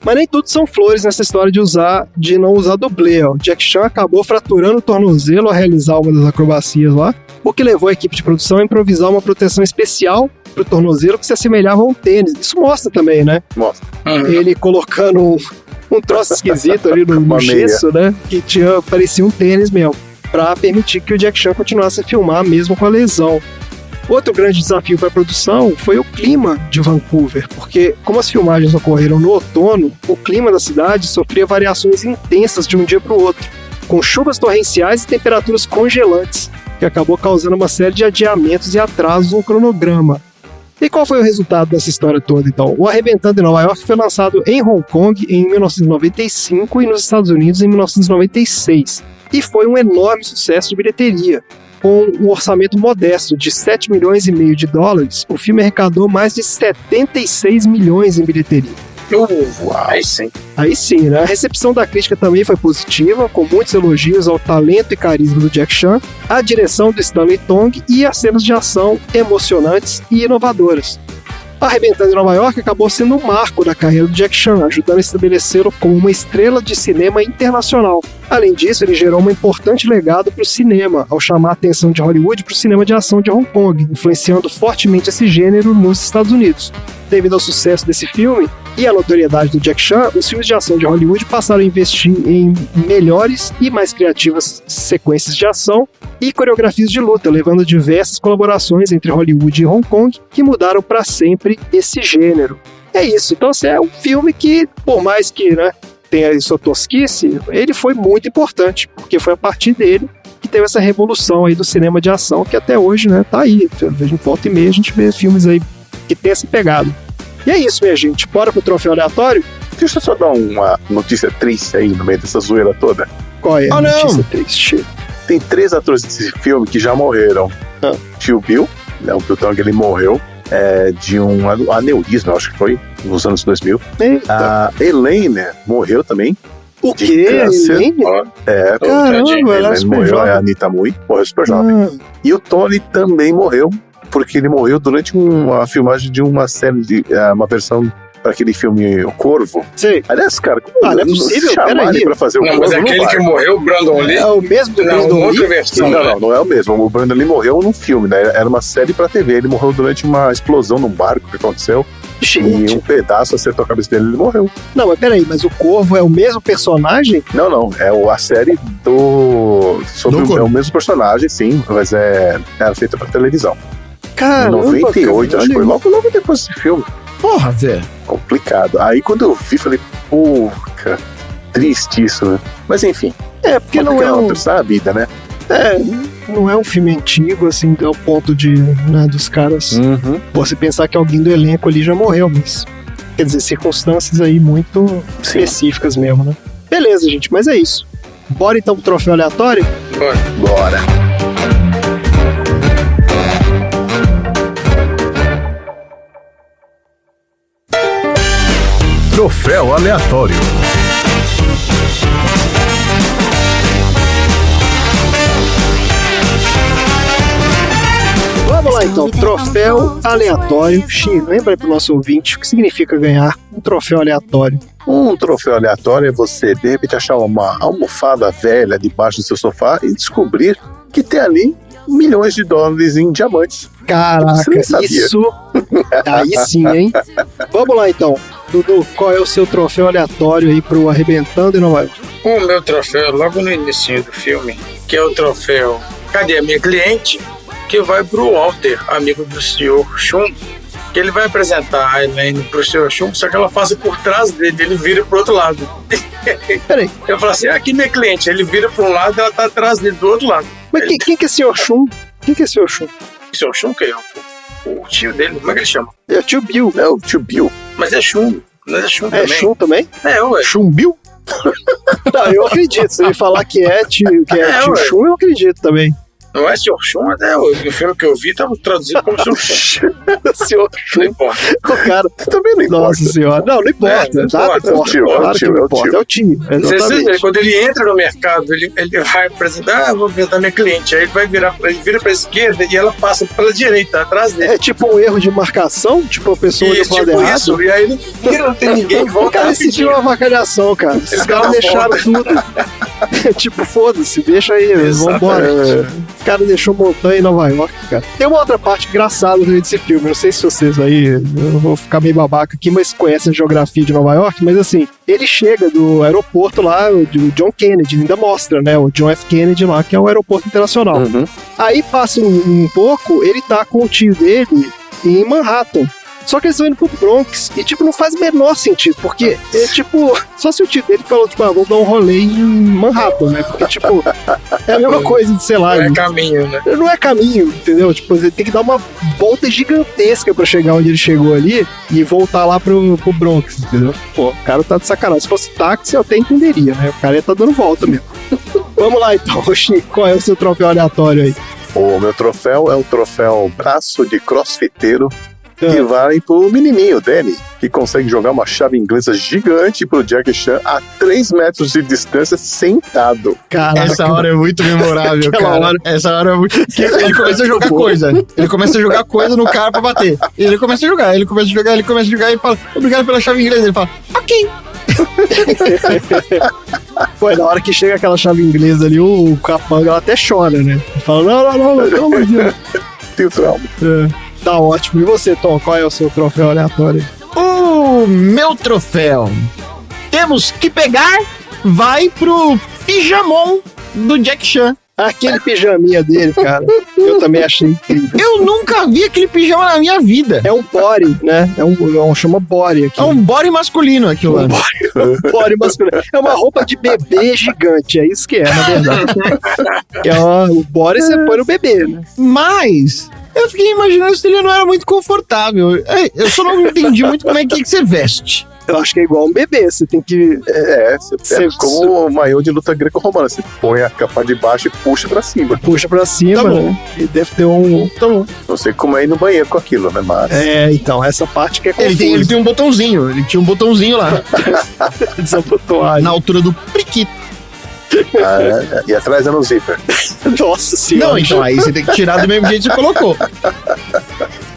Mas nem tudo são flores nessa história de não usar dublê. O Jack Chan acabou fraturando o tornozelo ao realizar uma das acrobacias lá, o que levou a equipe de produção a improvisar uma proteção especial pro tornozelo que se assemelhava a um tênis. Isso mostra também, né? Mostra. Ele colocando um troço esquisito ali no gesso, né? Que parecia um tênis mesmo, pra permitir que o Jack Chan continuasse a filmar mesmo com a lesão. Outro grande desafio para a produção foi o clima de Vancouver, porque como as filmagens ocorreram no outono, o clima da cidade sofria variações intensas de um dia para o outro, com chuvas torrenciais e temperaturas congelantes, que acabou causando uma série de adiamentos e atrasos no cronograma. E qual foi o resultado dessa história toda, então? O Arrebentando em Nova York foi lançado em Hong Kong em 1995 e nos Estados Unidos em 1996, e foi um enorme sucesso de bilheteria. Com um orçamento modesto de 7 milhões e meio de dólares, o filme arrecadou mais de 76 milhões em bilheteria. Aí sim. Aí sim, né? A recepção da crítica também foi positiva, com muitos elogios ao talento e carisma do Jack Chan, à direção do Stanley Tong e às cenas de ação emocionantes e inovadoras. Arrebentando em Nova York acabou sendo um marco da carreira do Jack Chan, ajudando a estabelecê-lo como uma estrela de cinema internacional. Além disso, ele gerou um importante legado para o cinema, ao chamar a atenção de Hollywood para o cinema de ação de Hong Kong, influenciando fortemente esse gênero nos Estados Unidos. Devido ao sucesso desse filme e à notoriedade do Jack Chan, os filmes de ação de Hollywood passaram a investir em melhores e mais criativas sequências de ação e coreografias de luta, levando diversas colaborações entre Hollywood e Hong Kong que mudaram para sempre esse gênero. É isso, então é um filme que, por mais que tenha sua tosquice, ele foi muito importante, porque foi a partir dele que teve essa revolução aí do cinema de ação, que até hoje tá aí. A gente volta e meia, a gente vê filmes aí que tem essa pegada. E é isso, minha gente. Bora pro troféu aleatório? Deixa eu só dar uma notícia triste aí no meio dessa zoeira toda. Qual é a notícia triste? Tem 3 atores desse filme que já morreram. Tio Bill, né, o Bill Tong, ele morreu de um aneurisma, acho que foi, nos anos 2000. Eita. A Elaine morreu também. O quê? Elaine? Caramba, ela Elaine morreu, a Anitta Mui, morreu super jovem. E o Tony também morreu, porque ele morreu durante uma filmagem de uma série, uma versão para aquele filme O Corvo. Sim. Aliás, cara, não é possível, peraí. Pra fazer o Corvo, mas aquele que morreu, o Brandon Lee. É o mesmo do Brandon Lee? Outra versão. Não é o mesmo. O Brandon Lee morreu num filme, né? Era uma série pra TV. Ele morreu durante uma explosão num barco que aconteceu. Gente. E um pedaço acertou a cabeça dele e ele morreu. Não, mas peraí, mas o Corvo é o mesmo personagem? Não. É a série é o mesmo personagem, sim, mas era feita pra televisão. Caramba, em 98, acho que foi logo depois desse filme. Porra, velho. Complicado. Aí quando eu vi, falei, cara, triste isso, né? Mas enfim. Porque não é a vida, né? Não é um filme antigo, assim, ao ponto de, dos caras... Você pensar que alguém do elenco ali já morreu, mas... Quer dizer, circunstâncias aí muito específicas mesmo, né? Beleza, gente, mas é isso. Bora então pro troféu aleatório? Bora. Troféu aleatório. Vamos lá então, troféu aleatório. Xi, lembra aí pro nosso ouvinte o que significa ganhar um troféu aleatório. Um troféu aleatório é você, de repente, achar uma almofada velha debaixo do seu sofá e descobrir que tem ali milhões de dólares em diamantes. Caraca, isso... Aí sim, hein? Vamos lá então. Dudu, qual é o seu troféu aleatório aí pro Arrebentando em Nova York? O meu troféu, logo no início do filme, que é o troféu Cadê a Minha Cliente? Que vai pro Walter, amigo do Sr. Shun, que ele vai apresentar a Elaine pro Sr. Shun, só que ela passa por trás dele, ele vira pro outro lado. Peraí. Eu falo assim, aqui minha cliente, ele vira pro um lado e ela tá atrás dele do outro lado. Mas quem que é Sr. Shun? Quem que é Sr. Shun? Sr. Shun, que é o tio dele, como é que ele chama? É o tio Bill. É o tio Bill. Mas é Shun, não é Shun também. É Shun também? Ué. Shun Bill? Não, eu acredito. Se ele falar que é tio Shun, eu acredito também. Não é Sr. Shun, o filme que eu vi estava traduzido como Sr. Shun. Sr. Shun. Não importa. O cara também não importa. Nossa senhora. Não importa. É o tio. Exatamente. Quando ele entra no mercado, ele vai apresentar, vou apresentar minha cliente. Aí ele vira pra esquerda e ela passa pela direita, atrás dele. É tipo um erro de marcação? Tipo a pessoa olhou pro lado errado? Isso. E aí ele vira, não tem ninguém, volta. O cara decidiu uma avacalhação, cara. Esses caras deixaram tudo. Tipo, foda-se, deixa aí, vambora. O cara deixou montanha em Nova York, cara. Tem uma outra parte engraçada desse filme, não sei se vocês aí, eu vou ficar meio babaca aqui, mas conhecem a geografia de Nova York, mas assim, ele chega do aeroporto lá, do John Kennedy, ainda mostra, né, o John F. Kennedy lá, que é o aeroporto internacional. Aí passa um pouco, ele tá com o tio dele em Manhattan. Só que eles estão indo pro Bronx e, tipo, não faz o menor sentido, porque, tipo, só se o tio dele falou, tipo, vou dar um rolê em Manhattan, né? Porque, tipo, é a mesma coisa de, sei lá... Não é caminho, né? Não é caminho, entendeu? Tipo, ele tem que dar uma volta gigantesca pra chegar onde ele chegou ali e voltar lá pro Bronx, entendeu? Pô, o cara tá de sacanagem. Se fosse táxi, eu até entenderia, né? O cara ia tá dando volta mesmo. Vamos lá, então, Oxi, qual é o seu troféu aleatório aí? O meu troféu é o troféu braço de crossfiteiro, que vai pro menininho, Danny, que consegue jogar uma chave inglesa gigante pro Jackie Chan a 3 metros de distância sentado. Caraca. Essa hora é muito memorável, cara. Essa hora é muito... Ele começa a jogar coisa. Ele começa a jogar coisa no cara pra bater. E ele começa a jogar, ele começa a jogar e fala, obrigado pela chave inglesa. Ele fala, ok. Pô, na hora que chega aquela chave inglesa ali, o capanga ela até chora, né? Ele fala, não, pelo amor de Deus. Tem trauma. Tá ótimo. E você, Tom, qual é o seu troféu aleatório? O meu troféu, temos que pegar, vai pro pijamão do Jack Chan. Aquele pijaminha dele, cara, eu também achei incrível. Eu nunca vi aquele pijama na minha vida. É um body, né? Chama body aqui. É um body masculino aquilo lá. Body masculino. É uma roupa de bebê gigante, é isso que é, na verdade. O body você põe no bebê, né? Mas... eu fiquei imaginando se ele não era muito confortável. Eu só não entendi muito como é que você veste. Eu acho que é igual um bebê, você tem que... Você é como o maiô de luta greco-romana, você põe a capa de baixo e puxa pra cima. Puxa pra cima, tá bom. Né? E deve ter um... Tá bom. Não sei como é ir no banheiro com aquilo, né, mas... então, essa parte que é confusa. Ele tem um botãozinho, ele tinha um botãozinho lá. Desabotoado. Na altura do priquito. E atrás é no zíper. Nossa senhora. Não, então aí você tem que tirar do mesmo jeito que você colocou.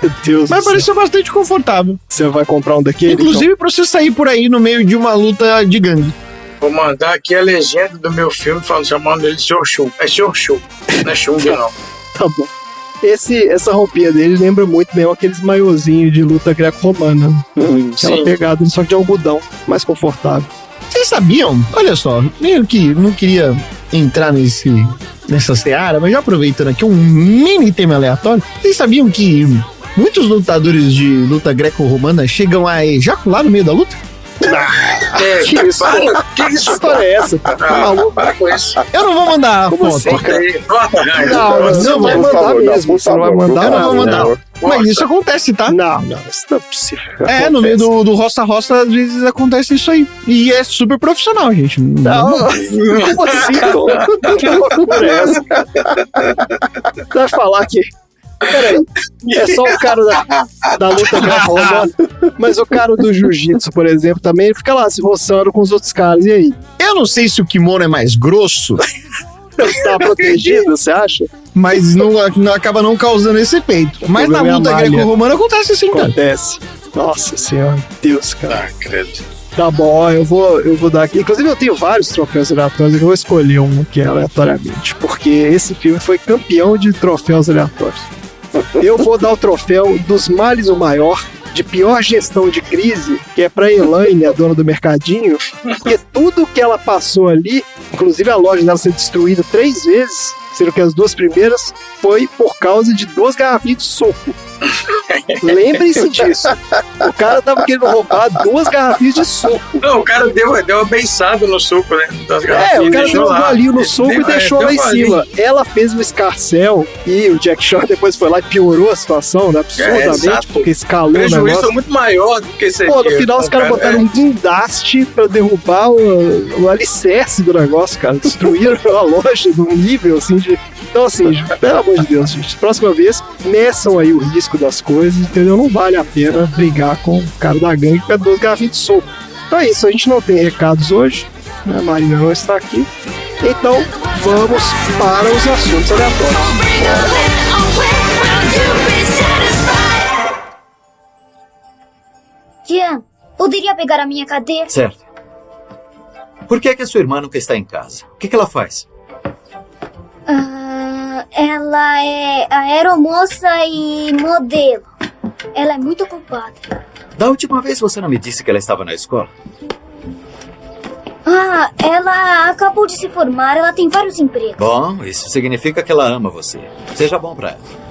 Meu Deus. Mas pareceu bastante confortável. Você vai comprar um daquele? Inclusive então, pra você sair por aí no meio de uma luta de gangue. Vou mandar aqui a legenda do meu filme chamando ele de Xoxu. É Xoxu, não é Chung, não. Tá bom. Essa roupinha dele lembra muito mesmo aqueles maiozinhos de luta greco-romana. Aquela pegada, só que de algodão, mais confortável. Vocês sabiam? Olha só, meio que não queria entrar nessa seara, mas já aproveitando aqui um mini tema aleatório, vocês sabiam que muitos lutadores de luta greco-romana chegam a ejacular no meio da luta? Que isso? Que história é essa, cara? Para com isso. Eu não vou mandar a foto. Assim, Não vai mandar mesmo. Você não vai mandar, não vou mandar. Mas isso acontece, tá? Não, isso não é possível. No meio do roça-roça, às vezes acontece isso aí. E é super profissional, gente. Não. Como assim, Tom? Que loucura é essa? Vai falar que... Peraí, é só o cara da luta greco-romana, mas o cara do jiu-jitsu, por exemplo, também, ele fica lá se roçando com os outros caras, e aí? Eu não sei se o kimono é mais grosso. Tá protegido, você acha? Mas não acaba não causando esse efeito. Mas na luta greco-romana acontece assim, cara. Acontece. Nossa senhora, Deus, cara. Credo. Tá bom, eu vou dar aqui. Inclusive, eu tenho vários troféus aleatórios, eu vou escolher um aqui aleatoriamente, porque esse filme foi campeão de troféus aleatórios. Eu vou dar o troféu dos males o maior, de pior gestão de crise, que é pra Elaine, a dona do mercadinho, porque tudo que ela passou ali, inclusive a loja dela ser destruída 3 vezes, sendo que as 2 primeiras foi por causa de 2 garrafinhas de soco. Lembrem-se disso. O cara tava querendo roubar 2 garrafinhas de suco. Não, o cara deu uma beiçada no suco, né? Das garrafinhas, o cara deu um golinho no suco e deixou lá em cima. Ela fez um escarcel e o Jack Chan depois foi lá e piorou a situação, né? Absurdamente, porque escalou o negócio. O prejuízo é muito maior do que esse no final os caras botaram um guindaste pra derrubar o alicerce do negócio, cara. Destruíram a loja num nível assim de... Então assim, pelo amor de Deus, gente, próxima vez, meçam aí o risco das coisas, entendeu? Não vale a pena brigar com o cara da gangue que pede 2 garrafinhas de soco. Então é isso, a gente não tem recados hoje, né? A Marina não está aqui. Então, vamos para os assuntos aleatórios. Kian, poderia pegar a minha cadeira? Certo. Por que a sua irmã nunca está em casa? O que ela faz? Ela é aeromoça e modelo. Ela é muito ocupada. Da última vez você não me disse que ela estava na escola? Ela acabou de se formar. Ela tem vários empregos. Bom, isso significa que ela ama você. Seja bom pra ela.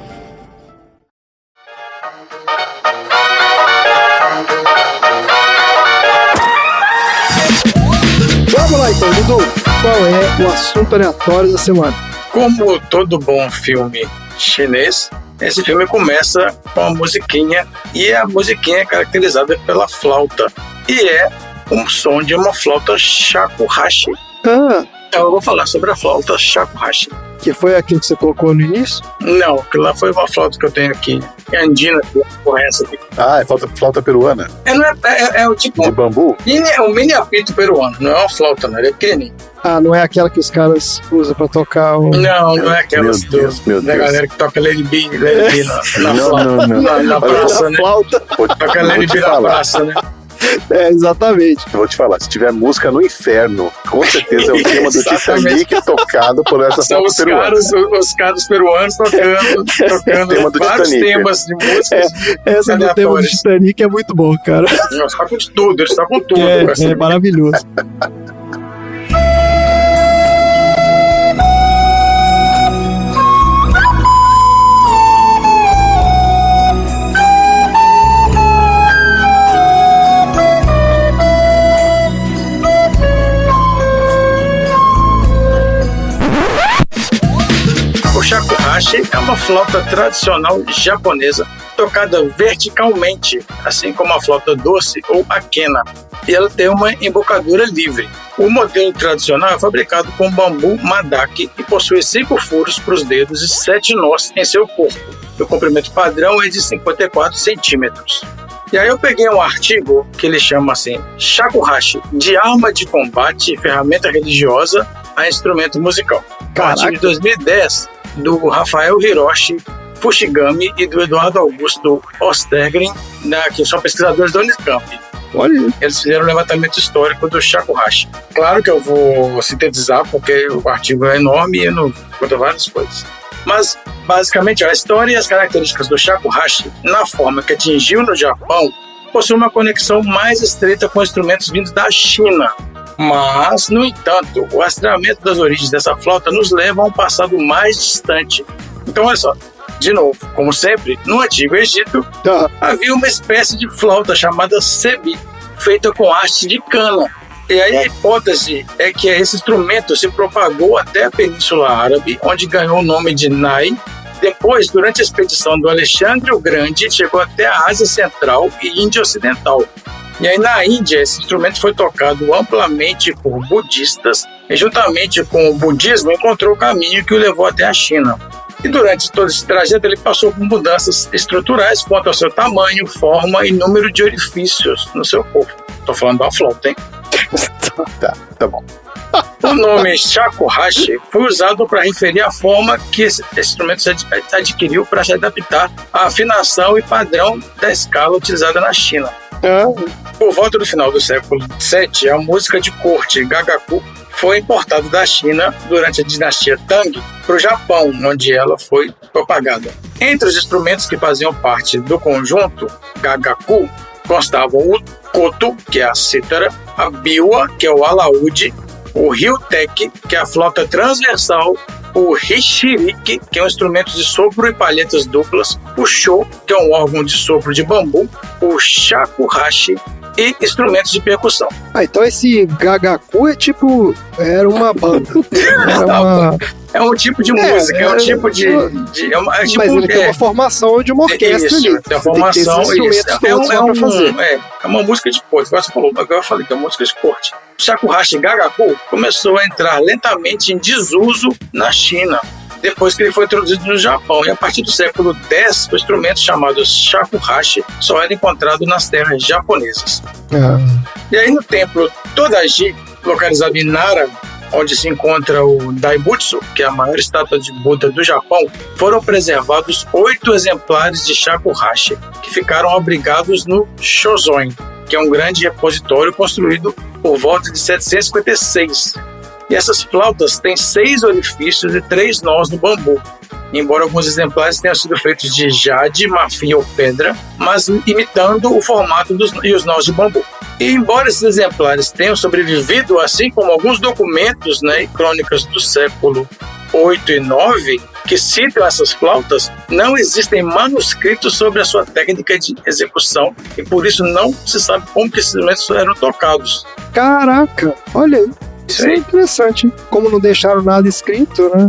Vamos lá então, Dudu. Qual é o assunto aleatório da semana? Como todo bom filme chinês, esse filme começa com a musiquinha, e a musiquinha é caracterizada pela flauta, e é um som de uma flauta shakuhachi. Então eu vou falar sobre a flauta shakuhachi. Que foi aquilo que você colocou no início? Não, aquilo lá foi uma flauta que eu tenho aqui. É andina, porra, essa aqui. É flauta peruana. É o tipo... De bambu? É um mini apito peruano, não é uma flauta, não, ele é pequenininho. Não é aquela que os caras usam pra tocar o... Não é aquelas da galera que toca Lady B na praça, né? Flauta. Toca Lady B na praça, né? Exatamente. Eu vou te falar, se tiver música no inferno, com certeza é o tema do Titanic tocado por essa flauta peruana. Os caras peruanos tocando tema do vários Titanic. Temas de músicas. Essa do tema do Titanic é muito bom, cara. Eles tocam de tudo, eles tocam tudo. É maravilhoso. O shakuhachi é uma flauta tradicional japonesa, tocada verticalmente, assim como a flauta doce ou a quena, e ela tem uma embocadura livre. O modelo tradicional é fabricado com bambu madaki e possui 5 furos para os dedos e 7 nós em seu corpo. O comprimento padrão é de 54 centímetros. E aí eu peguei um artigo que ele chama assim, shakuhachi, de arma de combate e ferramenta religiosa a instrumento musical. Um artigo de 2010 do Rafael Hiroshi Fushigami e do Eduardo Augusto Ostergren, que são pesquisadores da Unicamp. Olha. Eles fizeram um levantamento histórico do shakuhachi. Claro que eu vou sintetizar, porque o artigo é enorme e eu não conto várias coisas. Mas, basicamente, a história e as características do shakuhachi, na forma que atingiu no Japão, possui uma conexão mais estreita com instrumentos vindos da China. Mas, no entanto, o rastreamento das origens dessa flauta nos leva a um passado mais distante. Então, olha só, de novo, como sempre, no Antigo Egito, havia uma espécie de flauta chamada sebi, feita com haste de cana. E aí a hipótese é que esse instrumento se propagou até a Península Árabe, onde ganhou o nome de nai. Depois, durante a expedição do Alexandre o Grande, chegou até a Ásia Central e Índia Ocidental. E aí na Índia, esse instrumento foi tocado amplamente por budistas e juntamente com o budismo encontrou o caminho que o levou até a China. E durante todo esse trajeto ele passou por mudanças estruturais quanto ao seu tamanho, forma e número de orifícios no seu corpo. Estou falando da flauta, hein? Tá bom. O nome shakuhachi foi usado para referir a forma que esse instrumento se adquiriu para se adaptar à afinação e padrão da escala utilizada na China. Por volta do final do século VII, a música de corte gagaku foi importada da China durante a dinastia Tang para o Japão, onde ela foi propagada. Entre os instrumentos que faziam parte do conjunto gagaku constavam o koto, que é a cítara, a biwa, que é o alaúde, o ryuteki, que é a flauta transversal, o hishiriki, que é um instrumento de sopro e palhetas duplas, o sho, que é um órgão de sopro de bambu, o shakuhachi e instrumentos de percussão. Então esse gagaku era uma banda. É um tipo de música, é um tipo de mas ele tem uma formação de uma orquestra ali. Tem a formação, é uma música de corte. Agora eu falei que é uma música de corte. O shakuhachi gagaku começou a entrar lentamente em desuso na China, depois que ele foi introduzido no Japão. E a partir do século X, o instrumento chamado shakuhachi só era encontrado nas terras japonesas. E aí no templo Todaji, localizado em Nara, onde se encontra o Daibutsu, que é a maior estátua de Buda do Japão, foram preservados 8 exemplares de shakuhachi, que ficaram abrigados no Shozon, que é um grande repositório construído por volta de 756. E essas flautas têm 6 orifícios e 3 nós no bambu, embora alguns exemplares tenham sido feitos de jade, marfim ou pedra, mas imitando o formato e os nós de bambu. E embora esses exemplares tenham sobrevivido, assim como alguns documentos, né, e crônicas do século 8 e 9, que citam essas flautas, não existem manuscritos sobre a sua técnica de execução e por isso não se sabe como que esses instrumentos eram tocados. Caraca, olha aí. Isso é interessante, hein? Como não deixaram nada escrito, né?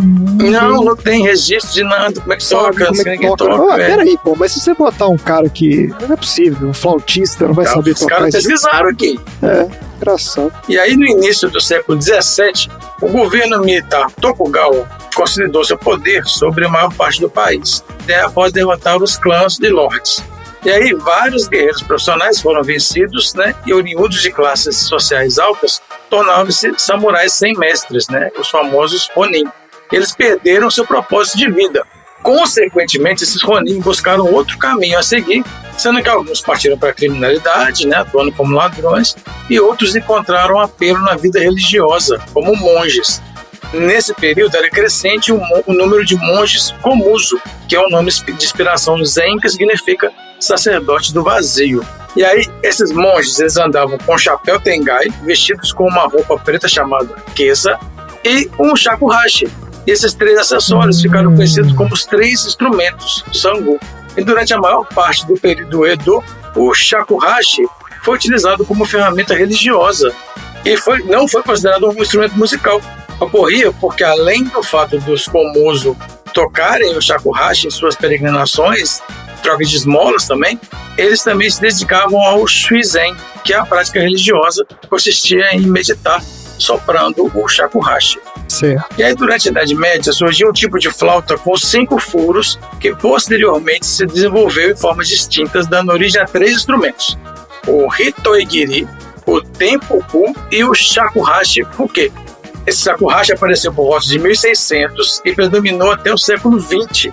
Não tem registro de nada. Como é que toca? Como é que toca? Peraí, pô, mas se você botar um cara que... Não é possível, um flautista não vai saber tocar isso. Os caras pesquisaram aqui. É, engraçado. E aí, no início do século XVII, o governo militar Tokugawa consolidou seu poder sobre a maior parte do país, após derrotar os clãs de lords. E aí, vários guerreiros profissionais foram vencidos, né? E oriundos de classes sociais altas tornaram-se samurais sem mestres, né? Os famosos Ronin. Eles perderam seu propósito de vida. Consequentemente, esses Ronin buscaram outro caminho a seguir, sendo que alguns partiram para a criminalidade, né? Atuando como ladrões, e outros encontraram apelo na vida religiosa, como monges. Nesse período era crescente o número de monges Komuso, que é um nome de inspiração zen, que significa sacerdote do vazio. E aí, esses monges, eles andavam com chapéu tengai, vestidos com uma roupa preta chamada kesa, e um shakuhachi. E esses 3 acessórios ficaram conhecidos como os 3 instrumentos Sangu. E durante a maior parte do período Edo, o shakuhachi foi utilizado como ferramenta religiosa e não foi considerado um instrumento musical. Ocorria porque, além do fato dos Komuso tocarem o shakuhachi em suas peregrinações, troca de esmolas também, eles também se dedicavam ao shuizen, que é a prática religiosa que consistia em meditar soprando o shakuhachi. Certo. E aí, durante a Idade Média, surgiu um tipo de flauta com 5 furos, que posteriormente se desenvolveu em formas distintas, dando origem a 3 instrumentos: o hitoigiri, o tenpoku e o shakuhachi fuke. Esse shakuhachi apareceu por volta de 1600 e predominou até o século XX.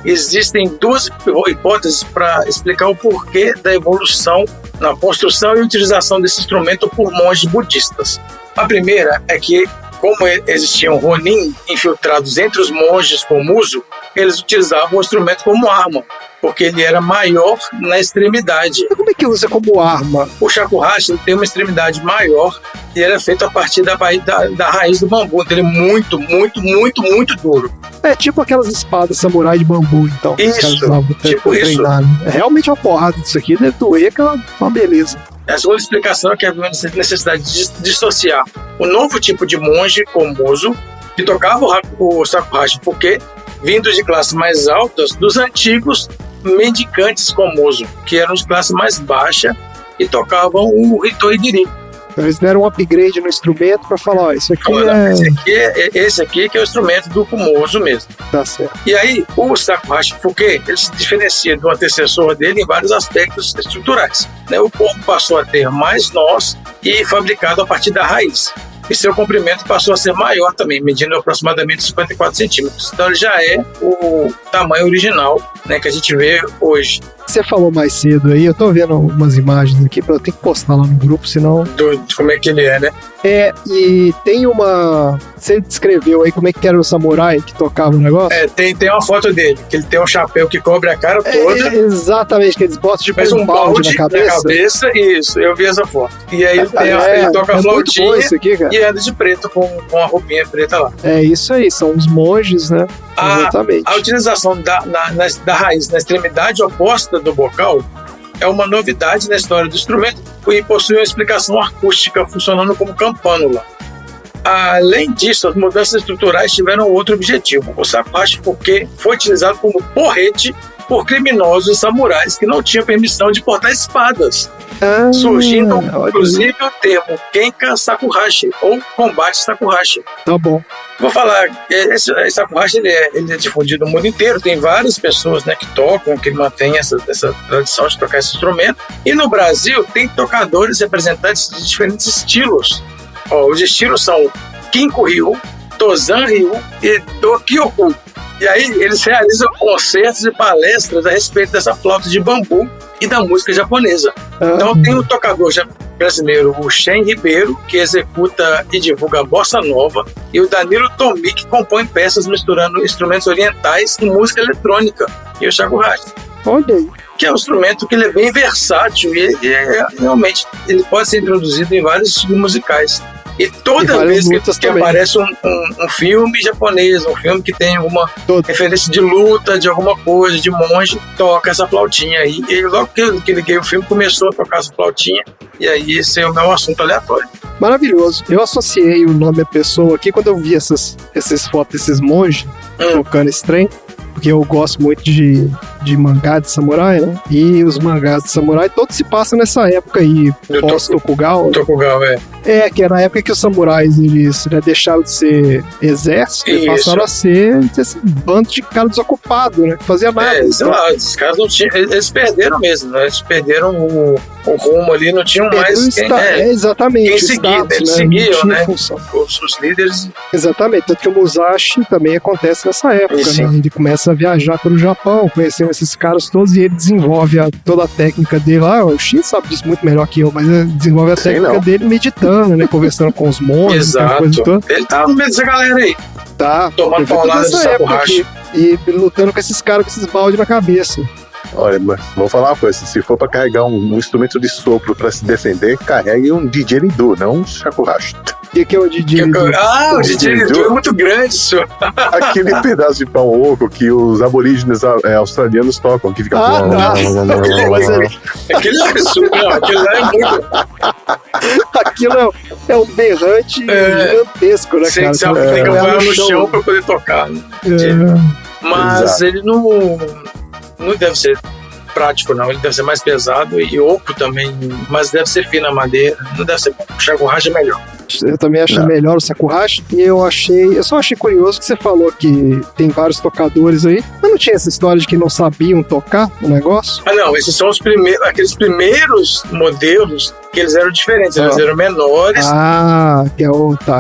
Existem 2 hipóteses para explicar o porquê da evolução na construção e utilização desse instrumento por monges budistas. A primeira é que, como existiam ronin infiltrados entre os monges Komuso, eles utilizavam o instrumento como arma, porque ele era maior na extremidade. Como é que usa como arma? O shakuhachi tem uma extremidade maior e ele é feito a partir da raiz do bambu, então ele é muito, muito, muito, muito duro. É tipo aquelas espadas samurai de bambu, então. Isso, tipo isso. Treinar, né? É realmente uma porrada disso aqui, deve doer, que é uma beleza. A segunda explicação é que havia necessidade de dissociar o novo tipo de monge Komuso, que tocava o shakuhachi fuke, vindos de classes mais altas, dos antigos mendicantes Komuso, que eram de classe mais baixa e tocavam o hitoigiri. Então eles deram um upgrade no instrumento para falar, ó, isso aqui esse aqui que é o instrumento do Komuso mesmo. Tá certo. E aí, o shakuhachi fuke, ele se diferencia do antecessor dele em vários aspectos estruturais, né? O corpo passou a ter mais nós e fabricado a partir da raiz. E seu comprimento passou a ser maior também, medindo aproximadamente 54 centímetros. Então ele já é o tamanho original, né, que a gente vê hoje. Você falou mais cedo aí, eu tô vendo umas imagens aqui, eu tenho que postar lá no grupo, senão... De como é que ele é, né? É, e tem uma... Você descreveu aí como é que era o samurai que tocava o negócio? É, tem uma foto dele, que ele tem um chapéu que cobre a cara toda. É, exatamente, que eles botam tipo um balde na cabeça. Isso, eu vi essa foto. E aí ele toca a flautinha aqui, e anda de preto com a roupinha preta lá. É isso aí, são os monges, né? Exatamente. A utilização da raiz na extremidade oposta do bocal é uma novidade na história do instrumento e possui uma explicação acústica funcionando como campânula. Além disso, as mudanças estruturais tiveram outro objetivo. O shakuhachi fuke foi utilizado como porrete por criminosos e samurais que não tinham permissão de portar espadas, surgindo inclusive o termo Kenka Shakuhachi ou combate shakuhachi. Tá bom. Vou falar, esse shakuhachi ele é difundido no mundo inteiro, tem várias pessoas, né, que tocam, que mantêm essa tradição de tocar esse instrumento. E no Brasil tem tocadores representantes de diferentes estilos. Os estilos são Kinku-ryu, Tozan-ryu e Dokyoku. E aí eles realizam concertos e palestras a respeito dessa flauta de bambu e da música japonesa. Então tem um tocador brasileiro, o Shen Ribeiro, que executa e divulga a bossa nova, e o Danilo Tomi, que compõe peças misturando instrumentos orientais e música eletrônica, e o Shakuhachi. Olha aí. Que é um instrumento que ele é bem versátil e realmente ele pode ser introduzido em vários estilos musicais. E toda vez que aparece um filme japonês, um filme que tem alguma referência de luta, de alguma coisa, de monge, toca essa flautinha aí. E logo que liguei o filme, começou a tocar essa flautinha. E aí esse é o meu assunto aleatório. Maravilhoso. Eu associei o nome da pessoa aqui quando eu vi essas fotos desses monges tocando esse trem. Porque eu gosto muito de mangá de samurai, né? E os mangás de samurai todos se passam nessa época aí, pós-Tokugawa. Tokugawa, É, que era a época que os samurais eles deixaram de ser exército e passaram a ser esse bando de cara desocupado, né? Que fazia nada. Sei lá, esses caras não tinham. Eles perderam mesmo, né? Eles perderam o rumo ali, não tinham mais quem. Exatamente. Quem seguia, status, eles né? seguiam, né? Função. Os líderes. Exatamente, tanto que o Musashi também acontece nessa época, né? Ele começa a viajar pelo Japão, conhecendo esses caras todos, e ele desenvolve toda a técnica dele lá. O Shin sabe disso muito melhor que eu, mas ele desenvolve a técnica dele meditando, né? Conversando com os monges, coisa toda. Ele tá no meio dessa galera aí. Tá. Tomando paulada de Shakuhachi. E lutando com esses caras com esses baldes na cabeça. Olha, mas vou falar uma coisa, se for pra carregar um instrumento de sopro pra se defender, carregue um didgeridoo, não um Shakuhachi. O que é o didgeridoo? O didgeridoo é muito grande, senhor. Aquele pedaço de pau oco que os aborígenes australianos tocam, que fica... Aquele absurdo, aquele lá é muito... Aquilo é um berrante gigantesco, né, cara? Você tem que levar no chão pra poder tocar, né? Mas ele não deve ser prático, não. Ele deve ser mais pesado e oco também, mas deve ser fino a madeira. Não deve ser bom. O Shakuhachi é melhor. Eu também achei melhor o Shakuhachi, e eu só achei curioso que você falou que tem vários tocadores aí, mas não tinha essa história de que não sabiam tocar o negócio? Não, esses são aqueles primeiros modelos que eles eram diferentes, eles eram menores. Tá,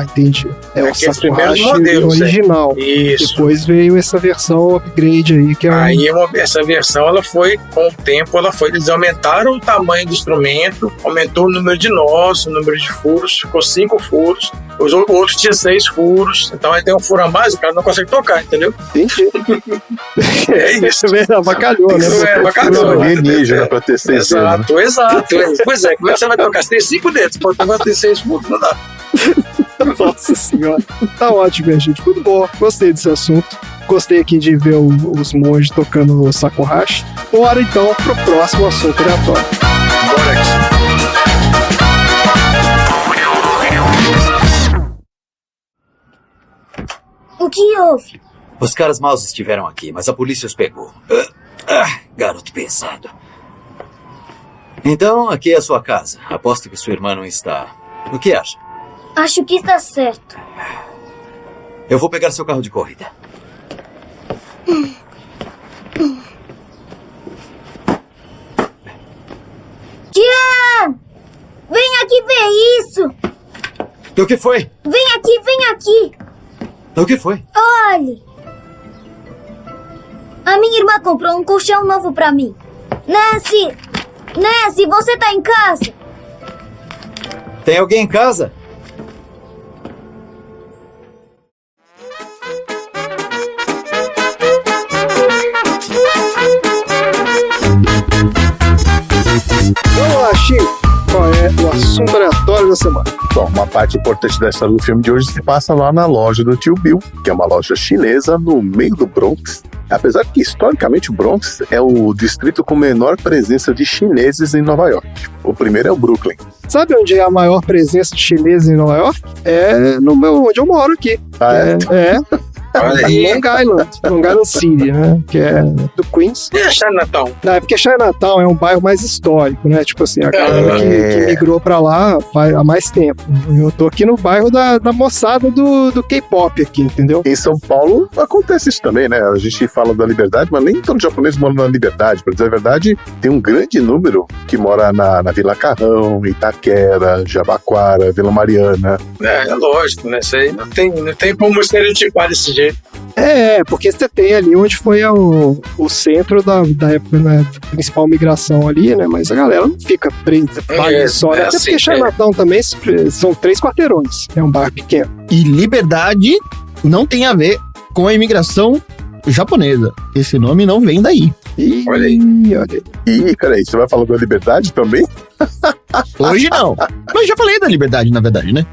entendi. É o Shakuhachi original. Isso. Depois veio essa versão upgrade aí, que é essa versão, ela foi, com o tempo, eles aumentaram o tamanho do instrumento, aumentou o número de nós, o número de furos, ficou 5 furos, os outros tinham 6 furos, então aí tem um furo a mais, o cara não consegue tocar, entendeu? Entendi. É isso. Avacalhou, né? Avacalhou. Alienígena pra ter 6 dedos. Exato. Pois é, como é que você vai tocar? Você tem 5 dedos, pode tocar, ter 6 furos, não dá. Nossa senhora. Tá ótimo, minha gente. Muito bom. Gostei desse assunto. Gostei aqui de ver os monges tocando o Shakuhachi. Bora então pro próximo assunto aleatório. Bora aqui. O que houve? Os caras maus estiveram aqui, mas a polícia os pegou. Garoto pesado. Então, aqui é a sua casa. Aposto que sua irmã não está. O que acha? Acho que está certo. Eu vou pegar seu carro de corrida. Tian! Vem aqui ver isso! O que foi? Vem aqui! O que foi? Olhe! A minha irmã comprou um colchão novo pra mim. Nancy, você tá em casa? Tem alguém em casa? Vamos lá, Chico. Qual é o assunto aleatório da semana? Bom, uma parte importante da história do filme de hoje se passa lá na loja do Tio Bill, que é uma loja chinesa no meio do Bronx. Apesar que, historicamente, o Bronx é o distrito com menor presença de chineses em Nova York. O primeiro é o Brooklyn. Sabe onde é a maior presença de chineses em Nova York? É onde eu moro aqui. Long Island City, né? Que é do Queens. E a Chinatown? Não, é porque Chinatown é um bairro mais histórico, né? Tipo assim, a galera que migrou pra lá há mais tempo. Eu tô aqui no bairro da moçada do K-pop aqui, entendeu? Em São Paulo acontece isso também, né? A gente fala da Liberdade, mas nem todo japonês mora na Liberdade. Pra dizer a verdade, tem um grande número que mora na Vila Carrão, Itaquera, Jabaquara, Vila Mariana. É lógico, né? Isso aí não tem como estereotipar desse jeito. Entendi. Porque você tem ali onde foi o centro da época, né, da principal migração ali, né? Mas a galera não fica presa só, né? Até assim, porque Chinatown também são 3 quarteirões. É um bairro pequeno. E Liberdade não tem a ver com a imigração japonesa. Esse nome não vem daí. Olha aí. Ih, peraí, você vai falar da Liberdade também? Hoje não. Mas já falei da Liberdade, na verdade, né?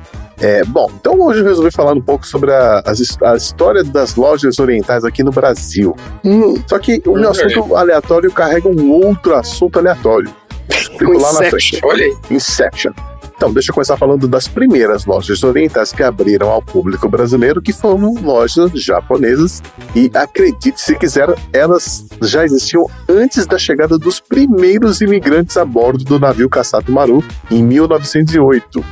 Bom, então hoje eu resolvi falar um pouco sobre a história das lojas orientais aqui no Brasil. Só que o meu assunto aleatório carrega um outro assunto aleatório. Fico lá na frente. Olha aí. Inception. Então, deixa eu começar falando das primeiras lojas orientais que abriram ao público brasileiro, que foram lojas japonesas. E acredite se quiser, elas já existiam antes da chegada dos primeiros imigrantes a bordo do navio Kassato Maru, em 1908.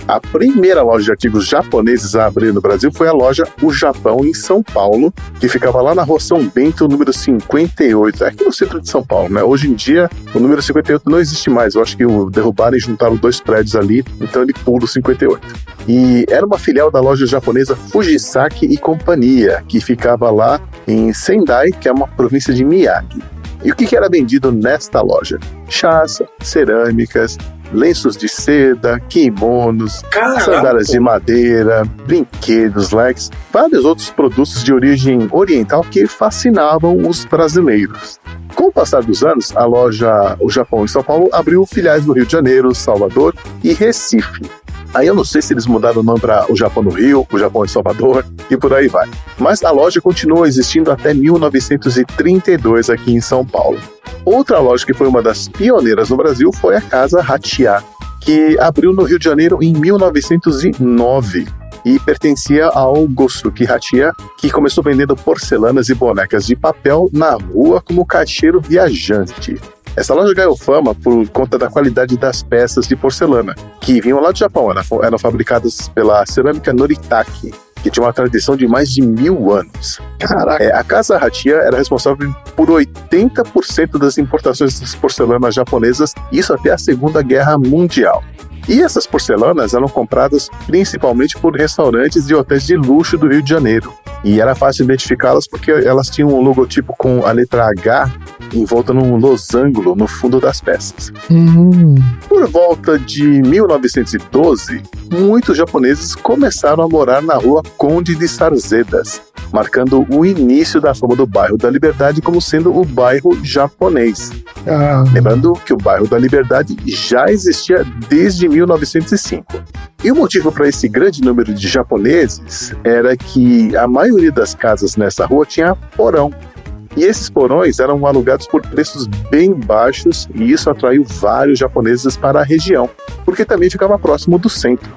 A primeira loja de artigos japoneses a abrir no Brasil foi a loja O Japão, em São Paulo, que ficava lá na rua São Bento, número 58, aqui no centro de São Paulo, né? Hoje em dia, o número 58 não existe mais. Eu acho que derrubaram e juntaram 2 prédios ali, então ele pula o 58. E era uma filial da loja japonesa Fujisaki e Companhia, que ficava lá em Sendai, que é uma província de Miyagi. E o que era vendido nesta loja? Chás, cerâmicas, lenços de seda, kimonos, sandálias de madeira, brinquedos, leques, vários outros produtos de origem oriental que fascinavam os brasileiros. Com o passar dos anos, a loja O Japão em São Paulo abriu filiais no Rio de Janeiro, Salvador e Recife. Aí eu não sei se eles mudaram o nome para O Japão no Rio, O Japão em Salvador e por aí vai. Mas a loja continuou existindo até 1932 aqui em São Paulo. Outra loja que foi uma das pioneiras no Brasil foi a Casa Hachiya, que abriu no Rio de Janeiro em 1909 e pertencia ao Gosuke Hachiya, que começou vendendo porcelanas e bonecas de papel na rua como caixeiro viajante. Essa loja ganhou fama por conta da qualidade das peças de porcelana, que vinham lá do Japão, eram fabricadas pela cerâmica Noritake, que tinha uma tradição de mais de 1000 anos. Caraca! A Casa Hachiya era responsável por 80% das importações de porcelanas japonesas, isso até a Segunda Guerra Mundial. E essas porcelanas eram compradas principalmente por restaurantes e hotéis de luxo do Rio de Janeiro. E era fácil identificá-las porque elas tinham um logotipo com a letra H envolta num losango no fundo das peças. Por volta de 1912, muitos japoneses começaram a morar na rua Conde de Sarzedas, marcando o início da fama do bairro da Liberdade como sendo o bairro japonês. Lembrando que o bairro da Liberdade já existia desde 1905. E o motivo para esse grande número de japoneses era que a maioria das casas nessa rua tinha porão. E esses porões eram alugados por preços bem baixos e isso atraiu vários japoneses para a região, porque também ficava próximo do centro.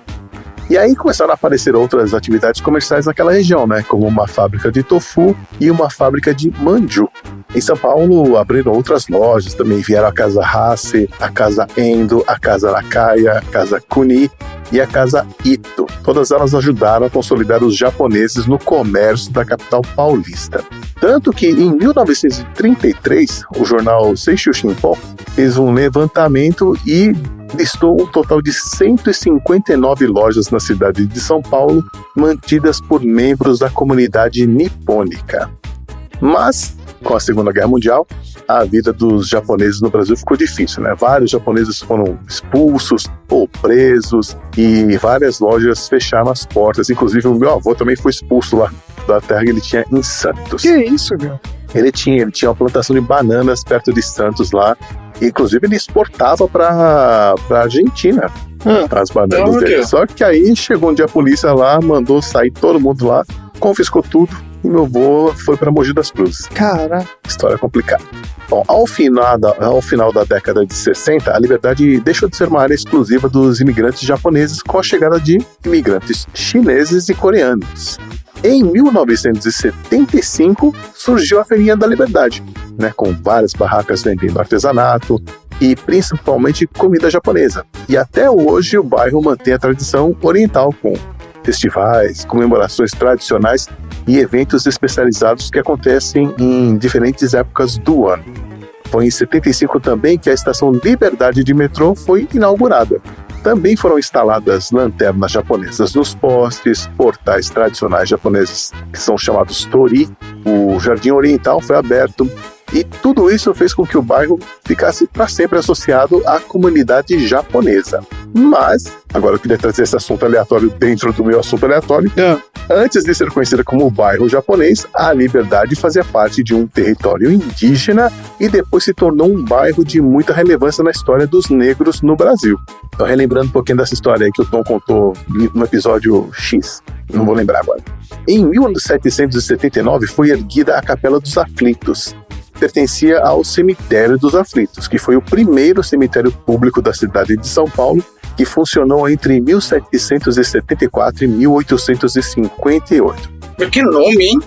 E aí começaram a aparecer outras atividades comerciais naquela região, né? Como uma fábrica de tofu e uma fábrica de manju. Em São Paulo abriram outras lojas, também vieram a Casa Hase, a Casa Endo, a Casa Nakaya, a Casa Kuni e a Casa Ito. Todas elas ajudaram a consolidar os japoneses no comércio da capital paulista. Tanto que em 1933, o jornal Seishu Shinpon fez um levantamento e listou um total de 159 lojas na cidade de São Paulo, mantidas por membros da comunidade nipônica. Mas, com a Segunda Guerra Mundial, a vida dos japoneses no Brasil ficou difícil, né? Vários japoneses foram expulsos ou presos e várias lojas fecharam as portas. Inclusive, o meu avô também foi expulso lá da terra que ele tinha em Santos. Que isso, meu? Ele tinha uma plantação de bananas perto de Santos lá. Inclusive, ele exportava para a Argentina as bananas dele. Só que aí chegou um dia a polícia lá, mandou sair todo mundo lá, confiscou tudo e meu avô foi para Mogi das Cruzes. Cara, história complicada. Bom, ao final da década de 60, a Liberdade deixou de ser uma área exclusiva dos imigrantes japoneses com a chegada de imigrantes chineses e coreanos. Em 1975, surgiu a Feirinha da Liberdade, né, com várias barracas vendendo artesanato e principalmente comida japonesa. E até hoje o bairro mantém a tradição oriental com festivais, comemorações tradicionais e eventos especializados que acontecem em diferentes épocas do ano. Foi em 75 também que a estação Liberdade de metrô foi inaugurada. Também foram instaladas lanternas japonesas nos postes, portais tradicionais japoneses que são chamados tori, o Jardim Oriental foi aberto, e tudo isso fez com que o bairro ficasse para sempre associado à comunidade japonesa. Mas, agora eu queria trazer esse assunto aleatório dentro do meu assunto aleatório. Antes de ser conhecida como bairro japonês, a Liberdade fazia parte de um território indígena e depois se tornou um bairro de muita relevância na história dos negros no Brasil. Então, relembrando um pouquinho dessa história aí que o Tom contou no episódio X, não vou lembrar agora. Em 1779 foi erguida a Capela dos Aflitos. Pertencia ao Cemitério dos Aflitos, que foi o primeiro cemitério público da cidade de São Paulo, que funcionou entre 1774 e 1858. Que nome, hein?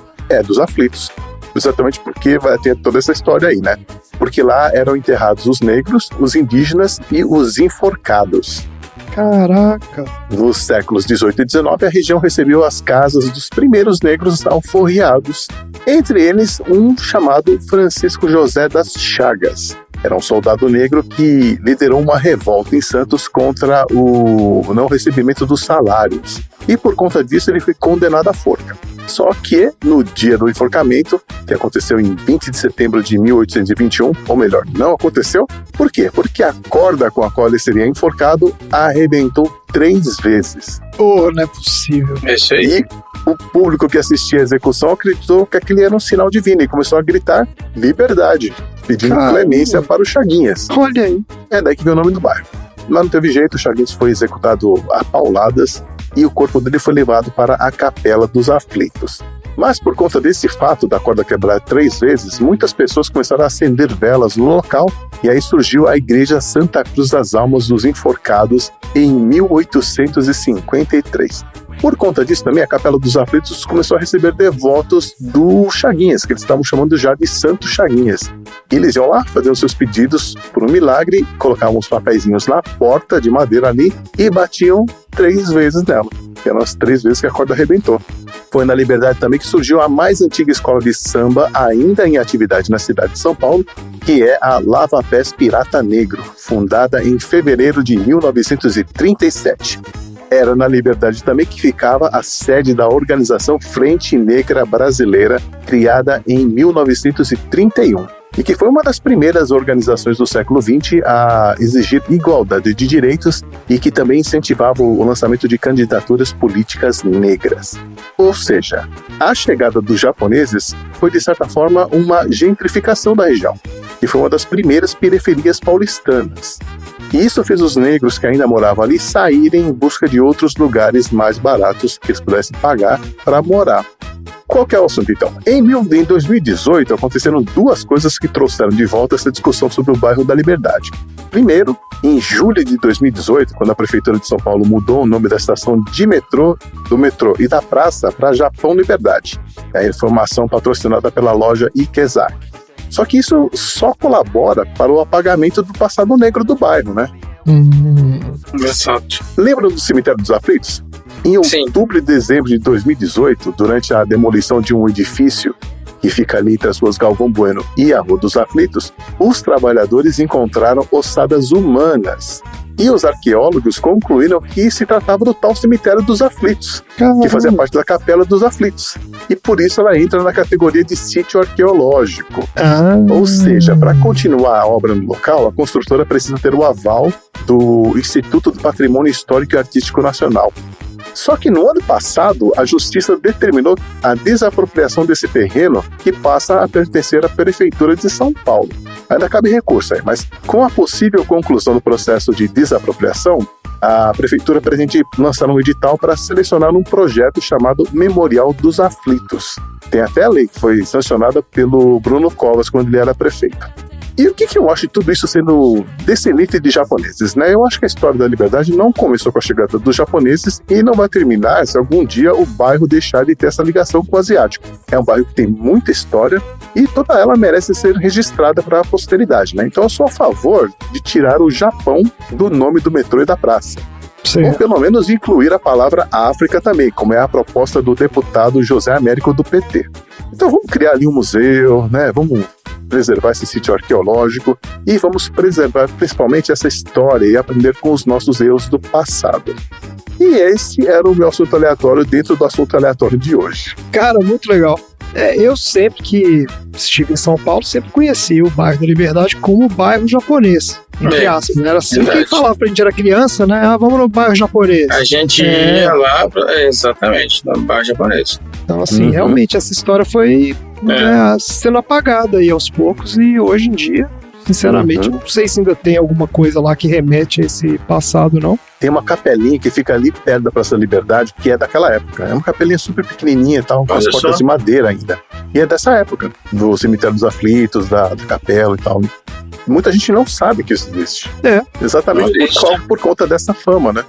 Dos Aflitos. Exatamente porque vai ter toda essa história aí, né? Porque lá eram enterrados os negros, os indígenas e os enforcados. Caraca! Nos séculos 18 e 19, a região recebeu as casas dos primeiros negros alforriados, entre eles um chamado Francisco José das Chagas. Era um soldado negro que liderou uma revolta em Santos contra o não recebimento dos salários. E por conta disso ele foi condenado à forca. Só que no dia do enforcamento, que aconteceu em 20 de setembro de 1821, ou melhor, não aconteceu. Por quê? Porque a corda com a qual ele seria enforcado arrebentou 3 vezes. Oh, não é possível. É isso aí. E o público que assistia a execução acreditou que aquele era um sinal divino e começou a gritar liberdade, pedindo clemência para o Chaguinhas. Olha aí. É daí que veio o nome do bairro. Lá não teve jeito, o Chaguinhas foi executado a pauladas e o corpo dele foi levado para a Capela dos Aflitos. Mas por conta desse fato da corda quebrar 3 vezes, muitas pessoas começaram a acender velas no local e aí surgiu a Igreja Santa Cruz das Almas dos Enforcados em 1853. Por conta disso também, a Capela dos Aflitos começou a receber devotos do Chaguinhas, que eles estavam chamando já de Santo Chaguinhas. E eles iam lá fazer os seus pedidos por um milagre, colocavam uns papeizinhos na porta de madeira ali e batiam 3 vezes nela, que eram as 3 vezes que a corda arrebentou. Foi na Liberdade também que surgiu a mais antiga escola de samba ainda em atividade na cidade de São Paulo, que é a Lava Pés Pirata Negro, fundada em fevereiro de 1937. Era na Liberdade também que ficava a sede da organização Frente Negra Brasileira, criada em 1931. E que foi uma das primeiras organizações do século XX a exigir igualdade de direitos e que também incentivava o lançamento de candidaturas políticas negras. Ou seja, a chegada dos japoneses foi, de certa forma, uma gentrificação da região, e foi uma das primeiras periferias paulistanas. E isso fez os negros que ainda moravam ali saírem em busca de outros lugares mais baratos que eles pudessem pagar para morar. Qual que é o assunto, então? Em 2018, aconteceram 2 coisas que trouxeram de volta essa discussão sobre o bairro da Liberdade. Primeiro, em julho de 2018, quando a Prefeitura de São Paulo mudou o nome da estação de metrô, do metrô e da praça para Japão Liberdade. Aí foi uma ação patrocinada pela loja Ikezaki. Só que isso só colabora para o apagamento do passado negro do bairro, né? Exato. Lembram do Cemitério dos Aflitos? Em outubro e dezembro de 2018, durante a demolição de um edifício que fica ali entre as ruas Galvão Bueno e a Rua dos Aflitos, os trabalhadores encontraram ossadas humanas. E os arqueólogos concluíram que se tratava do tal Cemitério dos Aflitos, que fazia parte da Capela dos Aflitos. E por isso ela entra na categoria de sítio arqueológico. Ou seja, para continuar a obra no local, a construtora precisa ter o aval do Instituto do Patrimônio Histórico e Artístico Nacional. Só que no ano passado, a Justiça determinou a desapropriação desse terreno, que passa a pertencer à Prefeitura de São Paulo. Ainda cabe recurso aí, mas com a possível conclusão do processo de desapropriação, a Prefeitura pretende lançar um edital para selecionar um projeto chamado Memorial dos Aflitos. Tem até a lei que foi sancionada pelo Bruno Covas quando ele era prefeito. E o que eu acho de tudo isso sendo descendente de japoneses, né? Eu acho que a história da Liberdade não começou com a chegada dos japoneses e não vai terminar se algum dia o bairro deixar de ter essa ligação com o asiático. É um bairro que tem muita história e toda ela merece ser registrada para a posteridade, né? Então eu sou a favor de tirar o Japão do nome do metrô e da praça. Sim. Ou pelo menos incluir a palavra África também, como é a proposta do deputado José Américo do PT. Então vamos criar ali um museu, né? Vamos preservar esse sítio arqueológico e vamos preservar principalmente essa história e aprender com os nossos erros do passado. E esse era o meu assunto aleatório dentro do assunto aleatório de hoje. Cara, muito legal. Eu sempre que estive em São Paulo, sempre conheci o bairro da Liberdade como bairro japonês. Entre aspas, né? Era assim que falava pra gente, era criança, né? Vamos no bairro japonês. A gente ia lá, exatamente, no bairro japonês. Então, assim, realmente essa história foi sendo apagada aí aos poucos e hoje em dia, sinceramente, não sei se ainda tem alguma coisa lá que remete a esse passado, não. Tem uma capelinha que fica ali perto da Praça da Liberdade, que é daquela época. É uma capelinha super pequenininha e tal, com as portas de madeira ainda. E é dessa época, do Cemitério dos Aflitos, da capela e tal. Muita gente não sabe que isso existe. Exatamente por conta dessa fama, né?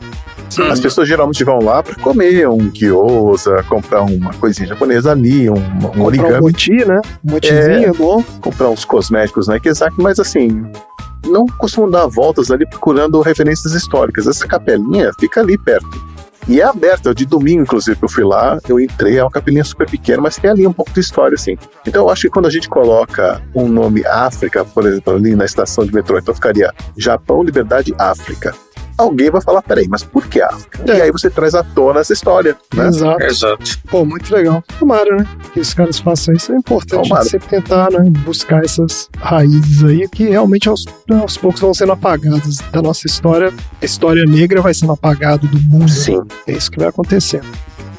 As pessoas geralmente vão lá para comer um gyoza, comprar uma coisinha japonesa ali, um origami. Um moti, né? Um motizinho é bom. Comprar uns cosméticos, né? Mas assim, não costumam dar voltas ali procurando referências históricas. Essa capelinha fica ali perto. E é aberta, de domingo, inclusive, que eu fui lá, eu entrei, é uma capelinha super pequena, mas tem ali um pouco de história, assim. Então eu acho que quando a gente coloca um nome África, por exemplo, ali na estação de metrô, então ficaria Japão, Liberdade, África. Alguém vai falar, peraí, mas por que África? E aí você traz à tona essa história, né? Exato. Pô, muito legal. Tomara, né? Que os caras façam isso. É importante sempre tentar, né? Buscar essas raízes aí que realmente aos poucos vão sendo apagadas da nossa história. A história negra vai sendo apagada do mundo. Sim. É isso que vai acontecendo.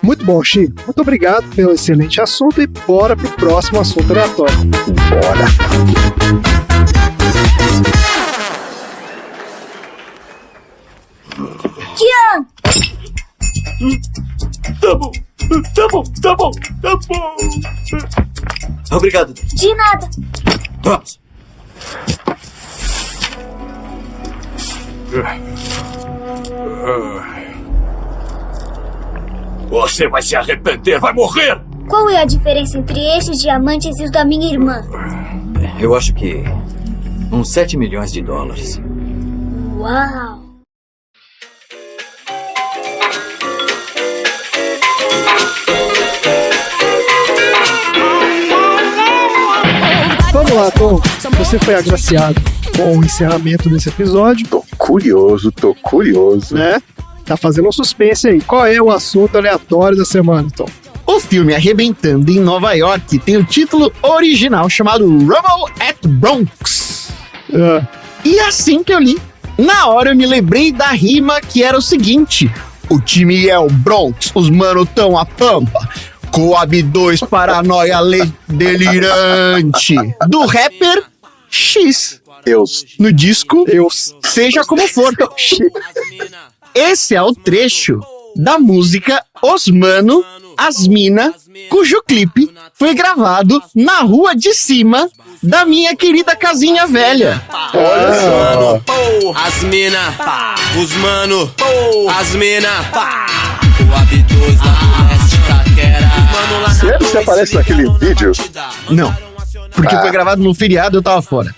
Muito bom, Chico. Muito obrigado pelo excelente assunto e bora pro próximo assunto aleatório. Bora! Tian! Tá bom. Obrigado. De nada. Vamos. Você vai se arrepender, vai morrer! Qual é a diferença entre estes diamantes e os da minha irmã? Eu acho que uns 7 milhões de dólares. Uau! Vamos lá, Tom. Você foi agraciado com o encerramento desse episódio. Tô curioso. Né? Tá fazendo um suspense aí. Qual é o assunto aleatório da semana, Tom? O filme Arrebentando em Nova York tem o título original chamado Rumble at Bronx. E assim que eu li, na hora eu me lembrei da rima que era o seguinte: o time é o Bronx, os mano tão a pampa. Coab 2, paranoia delirante. Do rapper X. No disco Seja Como For. Esse é o trecho da música Os Mano, As Mina, cujo clipe foi gravado na rua de cima da minha querida casinha velha. Olha só. As mina, os mano, as mina, Coab 2 lá no leste, Taquera. Sério, você aparece naquele vídeo? Não, porque foi gravado no feriado e eu tava fora.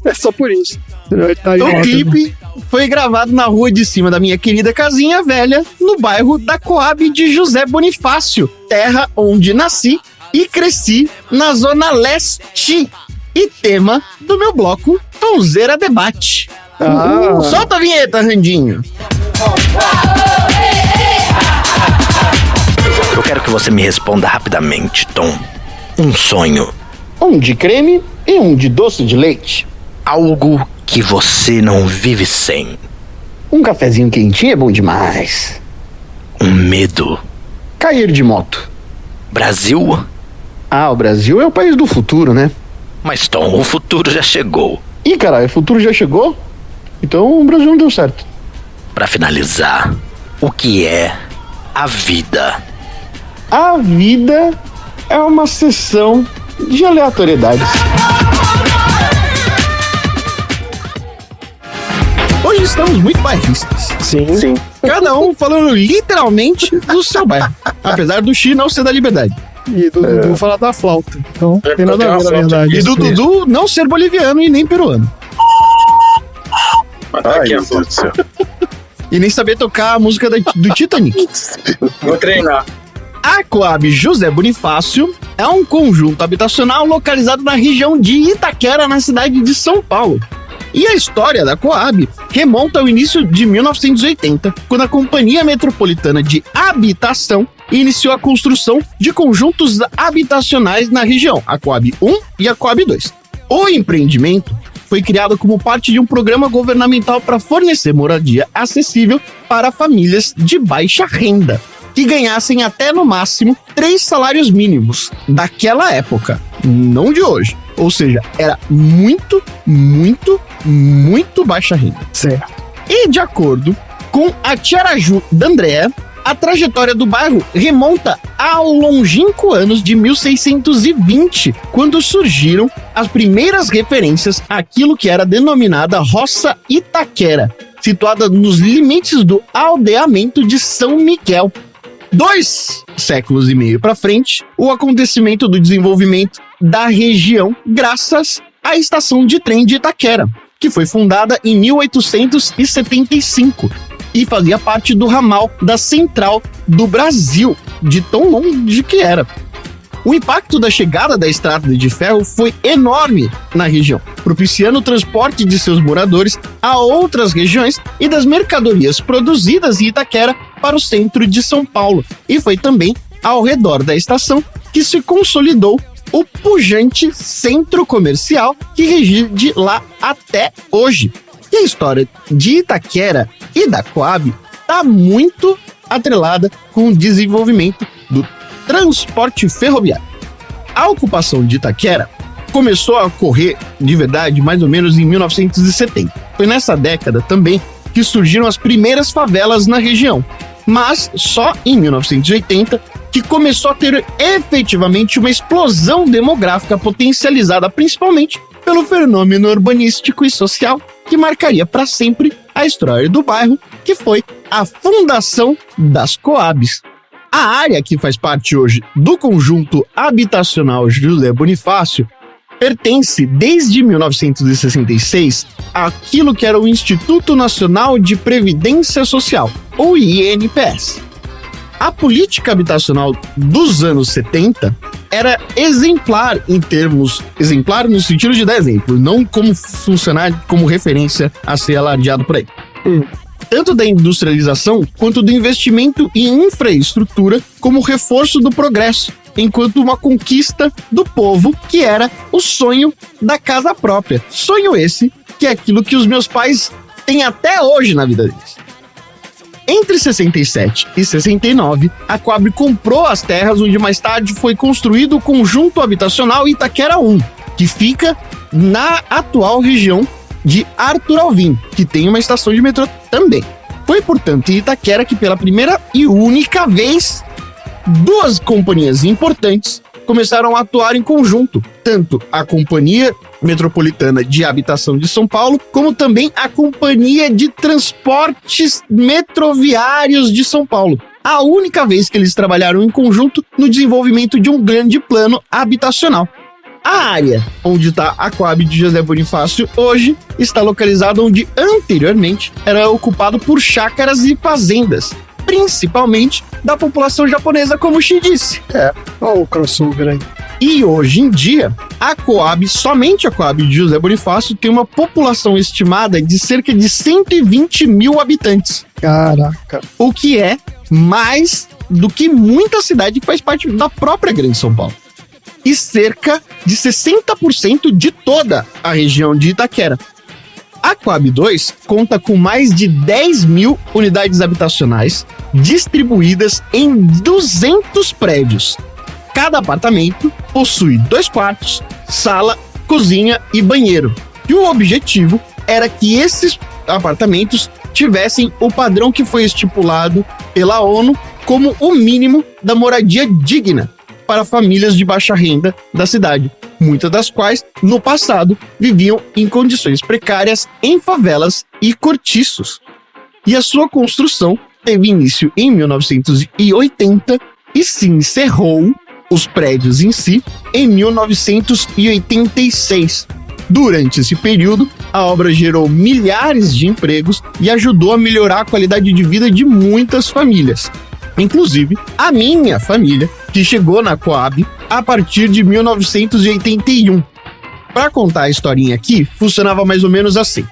É só por isso. O clipe foi gravado na rua de cima da minha querida casinha velha, no bairro da Coab de José Bonifácio, terra onde nasci e cresci na Zona Leste. E tema do meu bloco, Tonzeira Debate. Solta a vinheta, Randinho. Eu quero que você me responda rapidamente, Tom. Um sonho. Um de creme e um de doce de leite. Algo que você não vive sem. Um cafezinho quentinho é bom demais. Um medo. Cair de moto. Brasil? O Brasil é o país do futuro, né? Mas, Tom, o futuro já chegou. Ih, caralho, o futuro já chegou? Então o Brasil não deu certo. Pra finalizar, o que é a vida? A vida é uma sessão de aleatoriedades. Hoje estamos muito bairristas. Sim. Cada um falando literalmente do seu bairro. Apesar do Xi não ser da Liberdade. E do Dudu falar da flauta. Então, tem nada a ver, na verdade. E do Dudu não ser boliviano e nem peruano. Ai, meu Deus do céu. E nem saber tocar a música do Titanic. Vou treinar. A Coab José Bonifácio é um conjunto habitacional localizado na região de Itaquera, na cidade de São Paulo. E a história da Coab remonta ao início de 1980, quando a Companhia Metropolitana de Habitação iniciou a construção de conjuntos habitacionais na região, a Coab 1 e a Coab 2. O empreendimento foi criado como parte de um programa governamental para fornecer moradia acessível para famílias de baixa renda, que ganhassem até no máximo 3 salários mínimos daquela época, não de hoje. Ou seja, era muito baixa renda. Certo. E de acordo com a tia Araju D'Andrea, a trajetória do bairro remonta ao longínquo anos de 1620, quando surgiram as primeiras referências àquilo que era denominada Roça Itaquera, situada nos limites do aldeamento de São Miguel. 2 séculos e meio para frente, o acontecimento do desenvolvimento da região graças à estação de trem de Itaquera, que foi fundada em 1875 e fazia parte do ramal da Central do Brasil, de tão longe que era. O impacto da chegada da estrada de ferro foi enorme na região, propiciando o transporte de seus moradores a outras regiões e das mercadorias produzidas em Itaquera para o centro de São Paulo. E foi também ao redor da estação que se consolidou o pujante centro comercial que reside lá até hoje. E a história de Itaquera e da Coab está muito atrelada com o desenvolvimento do transporte ferroviário. A ocupação de Itaquera começou a ocorrer de verdade mais ou menos em 1970. Foi nessa década também que surgiram as primeiras favelas na região, mas só em 1980 que começou a ter efetivamente uma explosão demográfica potencializada principalmente pelo fenômeno urbanístico e social que marcaria para sempre a história do bairro, que foi a fundação das Coabs. A área que faz parte hoje do conjunto habitacional José Bonifácio pertence desde 1966 àquilo que era o Instituto Nacional de Previdência Social, ou INPS. A política habitacional dos anos 70 era exemplar no sentido de dar exemplo, não como funcionar como referência a ser alardeado por aí. Tanto da industrialização quanto do investimento em infraestrutura como reforço do progresso, enquanto uma conquista do povo que era o sonho da casa própria. Sonho esse que é aquilo que os meus pais têm até hoje na vida deles. Entre 67 e 69, a Coab comprou as terras onde mais tarde foi construído o conjunto habitacional Itaquera 1, que fica na atual região de Arthur Alvim, que tem uma estação de metrô também. Foi, portanto, em Itaquera que pela primeira e única vez 2 companhias importantes começaram a atuar em conjunto, tanto a Companhia Metropolitana de Habitação de São Paulo, como também a Companhia de Transportes Metroviários de São Paulo. A única vez que eles trabalharam em conjunto no desenvolvimento de um grande plano habitacional. A área onde está a Coab de José Bonifácio hoje está localizada onde anteriormente era ocupado por chácaras e fazendas, principalmente da população japonesa, como o Xi disse. Olha o crossover aí. E hoje em dia, a Coab, somente a Coab de José Bonifácio, tem uma população estimada de cerca de 120 mil habitantes. Caraca. O que é mais do que muita cidade que faz parte da própria Grande São Paulo. E cerca de 60% de toda a região de Itaquera. A Coab 2 conta com mais de 10 mil unidades habitacionais distribuídas em 200 prédios. Cada apartamento possui 2 quartos, sala, cozinha e banheiro. E o objetivo era que esses apartamentos tivessem o padrão que foi estipulado pela ONU como o mínimo da moradia digna para famílias de baixa renda da cidade, muitas das quais, no passado, viviam em condições precárias em favelas e cortiços. E a sua construção teve início em 1980 e se encerrou, os prédios em si, em 1986. Durante esse período, a obra gerou milhares de empregos e ajudou a melhorar a qualidade de vida de muitas famílias. Inclusive, a minha família, que que chegou na Coab a partir de 1981. Para contar a historinha aqui, funcionava mais ou menos assim.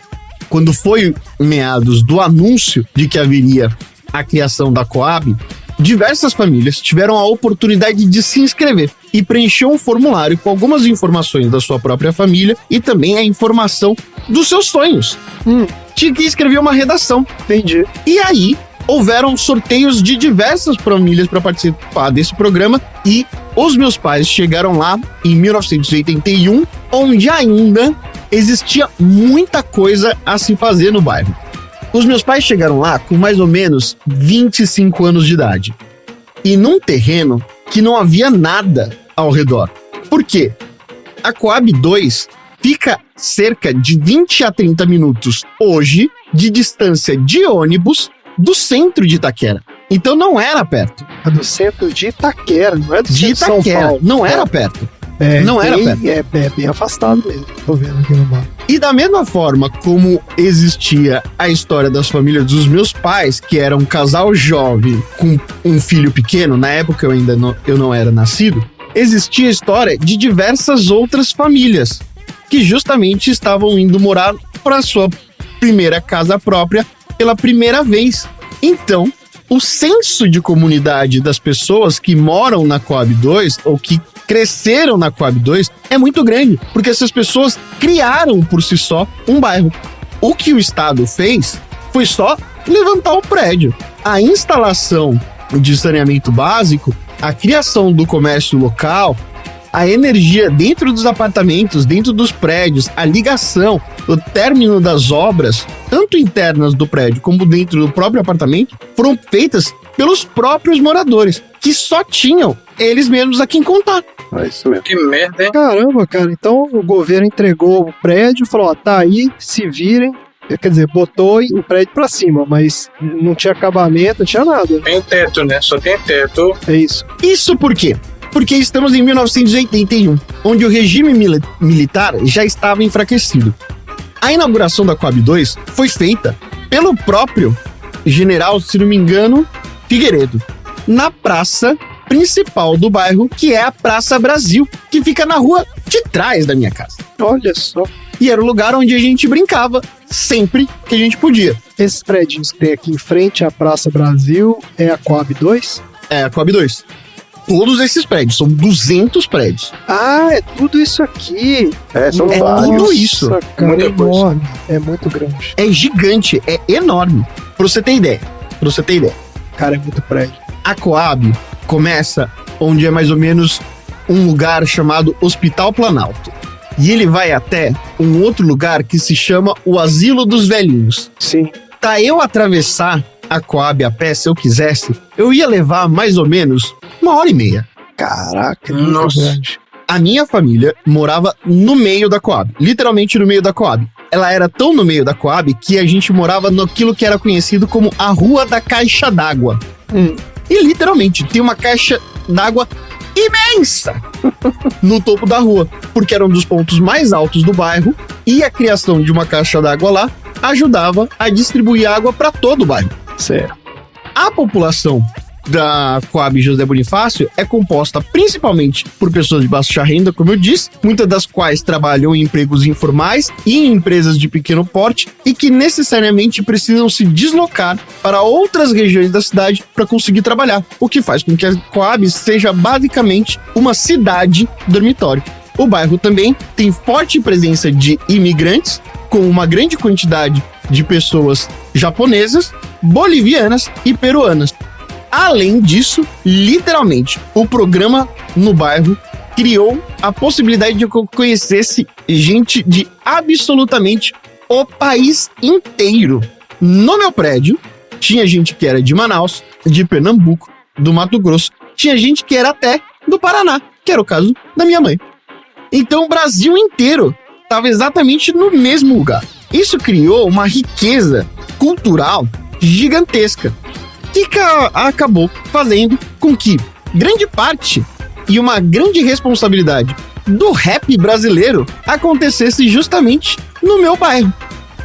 Quando foi meados do anúncio de que haveria a criação da Coab, diversas famílias tiveram a oportunidade de se inscrever e preencher um formulário com algumas informações da sua própria família e também a informação dos seus sonhos. Tinha que escrever uma redação. Entendi. E aí, houveram sorteios de diversas famílias para participar desse programa e os meus pais chegaram lá em 1981, onde ainda existia muita coisa a se fazer no bairro. Os meus pais chegaram lá com mais ou menos 25 anos de idade e num terreno que não havia nada ao redor. Por quê? A Coab 2 fica cerca de 20 a 30 minutos hoje de distância de ônibus do centro de Itaquera. Então não era perto. É do centro de Itaquera, não é do de centro de São Itaquera, Paulo. não era perto. Não era perto. É bem afastado mesmo. Tô vendo aqui no mapa. E da mesma forma como existia a história das famílias dos meus pais, que era um casal jovem com um filho pequeno, na época eu não era nascido, existia a história de diversas outras famílias que justamente estavam indo morar para sua primeira casa própria pela primeira vez. Então, o senso de comunidade das pessoas que moram na Coab 2 ou que cresceram na Coab 2 é muito grande, porque essas pessoas criaram por si só um bairro. O que o Estado fez foi só levantar o prédio. A instalação de saneamento básico, a criação do comércio local, a energia dentro dos apartamentos, dentro dos prédios, a ligação, o término das obras, tanto internas do prédio como dentro do próprio apartamento, foram feitas pelos próprios moradores, que só tinham eles mesmos a quem contar. É isso mesmo. Que merda, hein? Caramba, cara. Então o governo entregou o prédio, falou, ó, tá aí, se virem. Quer dizer, botou o prédio pra cima, mas não tinha acabamento, não tinha nada. Tem teto, né? Só tem teto. É isso. Isso por quê? Porque estamos em 1981, onde o regime militar já estava enfraquecido. A inauguração da Coab 2 foi feita pelo próprio general, se não me engano, Figueiredo, na praça principal do bairro, que é a Praça Brasil, que fica na rua de trás da minha casa. Olha só. E era o lugar onde a gente brincava sempre que a gente podia. Esses prédios que tem aqui em frente à Praça Brasil é a Coab 2? É a Coab 2. Todos esses prédios, são 200 prédios. Ah, é tudo isso aqui. São É vários. tudo isso. Nossa, cara, Muita é coisa. enorme. É muito grande. É gigante, é enorme. Pra você ter ideia. Cara, é muito prédio. A Coab começa onde é mais ou menos um lugar chamado Hospital Planalto. E ele vai até um outro lugar que se chama o Asilo dos Velhinhos. Sim. Pra eu atravessar a Coab a pé, se eu quisesse, eu ia levar mais ou menos 1h30. Caraca, é muito Nossa. grande. A minha família morava no meio da Coab, literalmente no meio da Coab. Ela era tão no meio da Coab que a gente morava naquilo que era conhecido como a Rua da Caixa d'Água. E literalmente, tem uma caixa d'água imensa no topo da rua, porque era um dos pontos mais altos do bairro e a criação de uma caixa d'água lá ajudava a distribuir água para todo o bairro. Certo. A população da Coab José Bonifácio é composta principalmente por pessoas de baixa renda, como eu disse, muitas das quais trabalham em empregos informais e em empresas de pequeno porte e que necessariamente precisam se deslocar para outras regiões da cidade para conseguir trabalhar, o que faz com que a Coab seja basicamente uma cidade dormitório. O bairro também tem forte presença de imigrantes, com uma grande quantidade de pessoas japonesas, bolivianas e peruanas. Além disso, literalmente, o programa no bairro criou a possibilidade de que eu conhecesse gente de absolutamente o país inteiro. No meu prédio, tinha gente que era de Manaus, de Pernambuco, do Mato Grosso, tinha gente que era até do Paraná, que era o caso da minha mãe. Então o Brasil inteiro estava exatamente no mesmo lugar. Isso criou uma riqueza cultural gigantesca, que acabou fazendo com que grande parte e uma grande responsabilidade do rap brasileiro acontecesse justamente no meu bairro.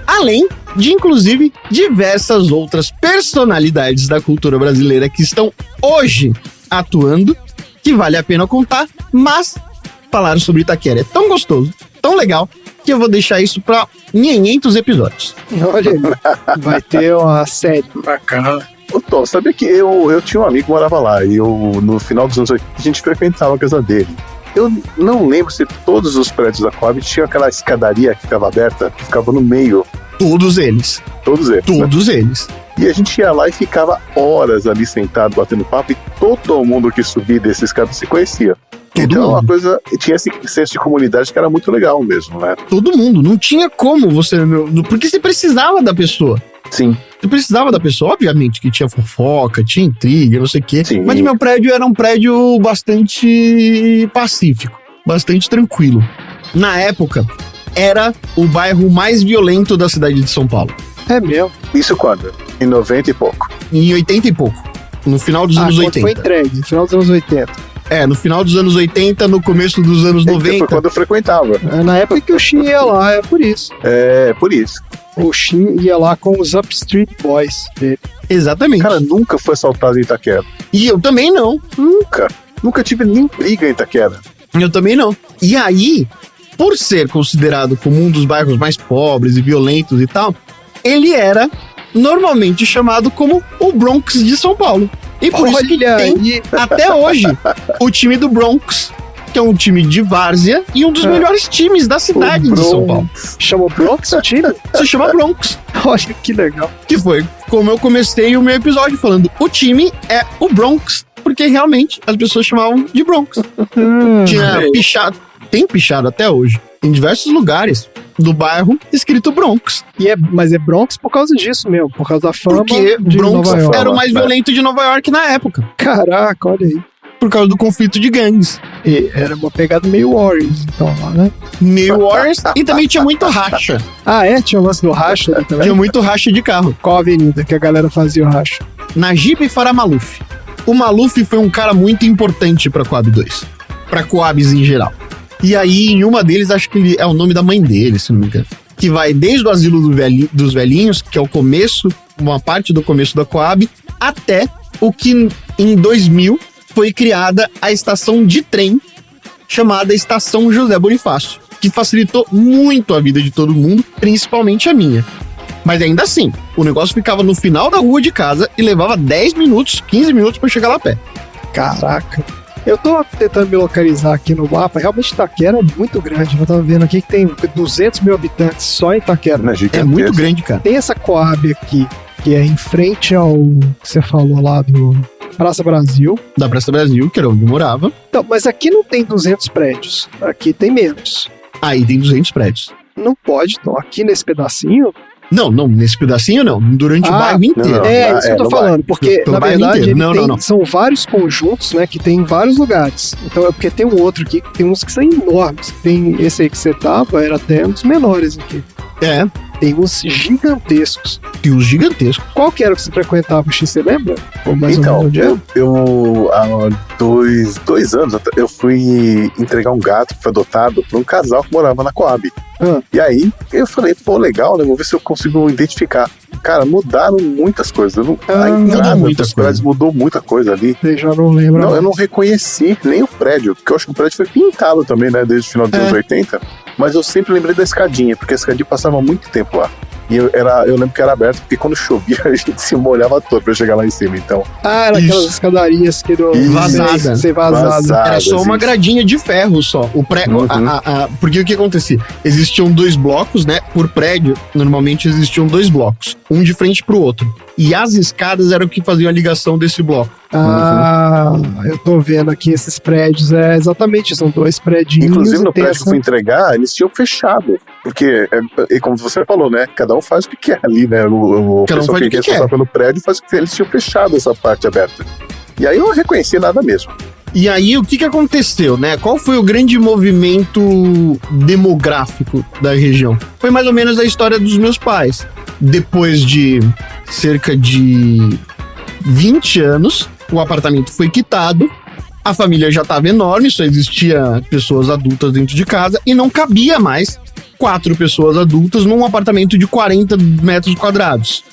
Além de, inclusive, diversas outras personalidades da cultura brasileira que estão hoje atuando que vale a pena contar, mas falar sobre Itaquera é tão gostoso, tão legal, que eu vou deixar isso pra 500 episódios. Olha aí, vai ter uma série. Bacana. Ô, Tom, sabia que eu tinha um amigo que morava lá e no final dos anos 80 a gente frequentava a casa dele. Eu não lembro se todos os prédios da Coab tinham aquela escadaria que ficava aberta, que ficava no meio. Todos eles. Todos eles. Todos eles. E a gente ia lá e ficava horas ali sentado, batendo papo, e todo mundo que subia desses escadas se conhecia. Então, uma coisa, tinha esse senso de comunidade que era muito legal mesmo, né? Todo mundo. Não tinha como você... Porque você precisava da pessoa. Sim. Você precisava da pessoa. Obviamente que tinha fofoca, tinha intriga, não sei o quê. Sim. Mas meu prédio era um prédio bastante pacífico. Bastante tranquilo. Na época, era o bairro mais violento da cidade de São Paulo. É mesmo? Isso quando? Em 90 e pouco. Em 80 e pouco. No final dos anos 80. Foi entregue, no final dos anos 80. No final dos anos 80, no começo dos anos 90. Foi quando eu frequentava. Na época que o Shin ia lá, é por isso. É, por isso. O Shin ia lá com os Upstreet Boys dele. Exatamente. Cara, nunca foi assaltado em Itaquera. E eu também não. Nunca tive nem briga em Itaquera. Eu também não. E aí, por ser considerado como um dos bairros mais pobres e violentos e tal, ele era normalmente chamado como o Bronx de São Paulo. E por isso que tem, até hoje, o time do Bronx, que é um time de várzea e um dos melhores times da cidade de São Paulo. Chama Bronx o time? Se chama Bronx. Olha que legal. Que foi como eu comecei o meu episódio falando, o time é o Bronx, porque realmente as pessoas chamavam de Bronx. Tinha pichado, tem pichado até hoje, em diversos lugares do bairro, escrito Bronx. Mas é Bronx por causa disso mesmo, por causa da fama porque de Bronx Nova York. era o mais violento de Nova York na época. Caraca, olha aí. Por causa do conflito de gangues. E era uma pegada meio Warriors, então, lá, né? Meio Warriors, e também tinha muito racha. Ah, é? Tinha o lance do racha ali também? Tinha muito racha de carro. Qual avenida que a galera fazia o racha? Najib Farah Maluf. O Maluf foi um cara muito importante pra Coab 2. Pra Coabs em geral. E aí, em uma deles, acho que ele é o nome da mãe dele, se não me engano. Que vai desde o asilo dos velhinhos, que é o começo, uma parte do começo da Coab, até o que em 2000 foi criada a estação de trem chamada Estação José Bonifácio, que facilitou muito a vida de todo mundo, principalmente a minha. Mas ainda assim, o negócio ficava no final da rua de casa e levava 10 minutos, 15 minutos pra chegar lá a pé. Caraca. Eu tô tentando me localizar aqui no mapa. Realmente Itaquera é muito grande. Eu tava vendo aqui que tem 200 mil habitantes só em Itaquera. É muito grande, cara. Tem essa Coab aqui, que é em frente ao que você falou lá do Praça Brasil. Da Praça Brasil, que era onde eu morava. Então, mas aqui não tem 200 prédios. Aqui tem menos. Aí tem 200 prédios. Não pode, então. Aqui nesse pedacinho... Não, nesse pedacinho não. Durante o bairro inteiro. Não, isso que eu tô falando. Porque, na verdade, são vários conjuntos, né, que tem em vários lugares. Então, é porque tem um outro aqui, tem uns que são enormes. Tem esse aí que você tava, era até um dos menores aqui. É. Tem uns gigantescos. Tem uns gigantescos. Qual que era que você frequentava, X, você lembra? Ou mais então, ou menos eu há 2 anos, eu fui entregar um gato que foi adotado por um casal que morava na Coab. E aí, eu falei, pô, legal, né? Vou ver se eu consigo identificar. Cara, mudaram muitas coisas. A entrada dos prédios mudou muita coisa ali. Você já não lembra? Não, eu não reconheci nem o prédio, porque eu acho que o prédio foi pintado também, né? Desde o final dos anos 80. Mas eu sempre lembrei da escadinha, porque a escadinha passava muito tempo lá. E eu lembro que era aberto, porque quando chovia a gente se molhava todo pra chegar lá em cima, então. Era aquelas escadarias que vazada. Era só uma gradinha de ferro só. Porque o que acontecia? Existiam 2 blocos, né? Por prédio, normalmente existiam 2 blocos. Um de frente pro outro. E as escadas eram o que faziam a ligação desse bloco. Eu tô vendo aqui esses prédios, exatamente, são 2 prédios. Inclusive no prédio que eu fui entregar, eles tinham fechado, porque, como você falou, né, cada um faz o que quer ali, né, o pessoal que quer passar pelo prédio faz o que quer, eles tinham fechado essa parte aberta. E aí eu não reconheci nada mesmo. E aí, o que aconteceu, né? Qual foi o grande movimento demográfico da região? Foi mais ou menos a história dos meus pais. Depois de cerca de 20 anos, o apartamento foi quitado, a família já estava enorme, só existia pessoas adultas dentro de casa e não cabia mais 4 pessoas adultas num apartamento de 40 metros quadrados.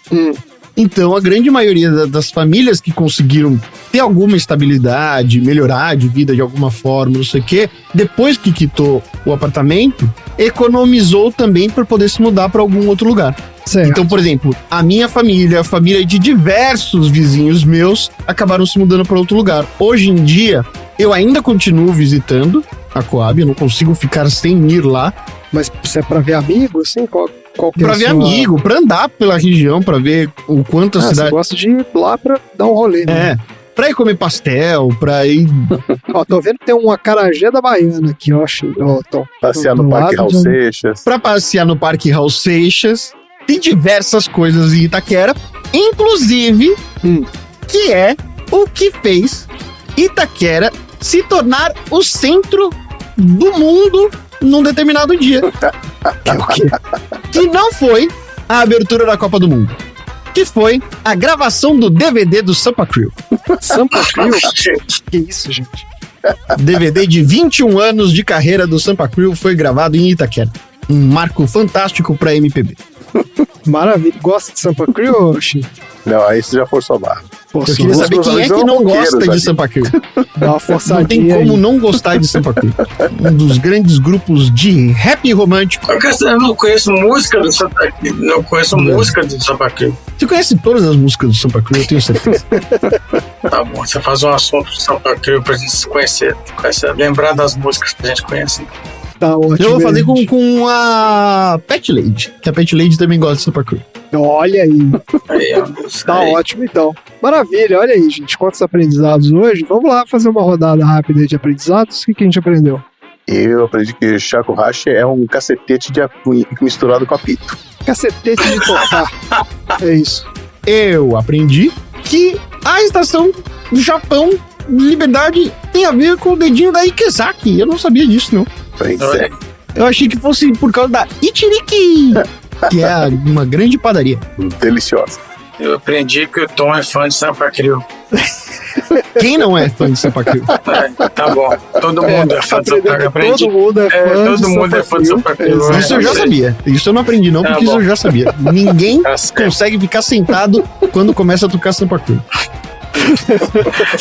Então, a grande maioria das famílias que conseguiram ter alguma estabilidade, melhorar de vida de alguma forma, não sei o quê, depois que quitou o apartamento, economizou também para poder se mudar para algum outro lugar. Certo. Então, por exemplo, a minha família, a família de diversos vizinhos meus, acabaram se mudando para outro lugar. Hoje em dia, eu ainda continuo visitando a Coab, eu não consigo ficar sem ir lá. Mas isso é pra ver amigo, assim? Qual que é pra a ver sua... amigo, pra andar pela região, pra ver o quanto a cidade... Você gosta de ir lá pra dar um rolê, né? É, pra ir comer pastel, pra ir... Ó, tô vendo que tem uma acarajé da Baiana aqui, ó, Tom. Passear no Parque Raul Seixas. Pra passear no Parque Raul Seixas. Tem diversas coisas em Itaquera, inclusive, que é o que fez Itaquera se tornar o centro do mundo num determinado dia. Que é o quê? Que não foi a abertura da Copa do Mundo. Que foi a gravação do DVD do Sampa Crew. Sampa Crew? Que isso, gente? DVD de 21 anos de carreira do Sampa Crew foi gravado em Itaquera. Um marco fantástico pra MPB. Maravilha. Gosta de Sampa Crew, Chico? Não, aí você já forçou a barra. Eu queria saber quem é que não gosta de Sampa Crew. Dá uma forçadinha. Não tem como aí. não gostar de Sampa Crew. Um dos grandes grupos de rap romântico. Eu não conheço música do Sampa Crew. Não conheço música do Sampa Crew. Você conhece todas as músicas do Sampa Crew, eu tenho certeza. Tá bom, você faz um assunto do Sampa Crew pra gente se conhecer, lembrar das músicas que a gente conhece. Tá ótimo. Eu vou fazer com a Pet Lady, que a Pet Lady também gosta de Sampa Crew. Olha aí. Tá aí. ótimo, então. Maravilha, olha aí, gente. Quantos aprendizados hoje? Vamos lá fazer uma rodada rápida de aprendizados. O que a gente aprendeu? Eu aprendi que shakuhachi é um cacetete de misturado com apito. Cacetete de tocar. É isso. Eu aprendi que a estação do Japão, Liberdade, tem a ver com o dedinho da Ikezaki. Eu não sabia disso, não. Pois é. Eu achei que fosse por causa da Ichiriki, que é uma grande padaria. Deliciosa. Eu aprendi que o Tom é fã de Sampa Crew. Quem não é fã de Sampa Crew? Tá bom. Todo mundo é fã de Sampa Crew. Todo mundo é fã todo mundo é fã de Sampa Crew. Isso eu já sabia. Isso eu não aprendi não, porque isso eu já sabia. Ninguém consegue ficar sentado quando começa a tocar Sampa Crew.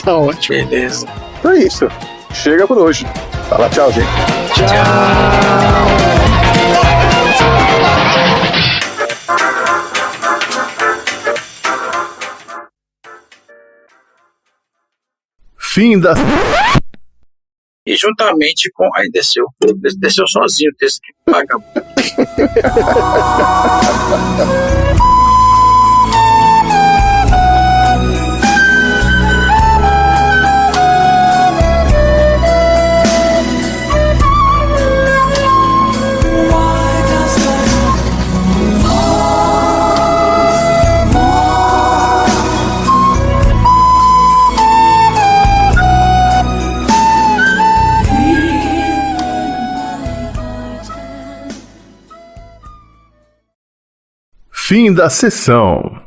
Tá ótimo. Beleza. Então é isso. Chega por hoje. Fala tchau, gente. Fim da... E juntamente com... Aí desceu sozinho, desse que paga. Fim da sessão.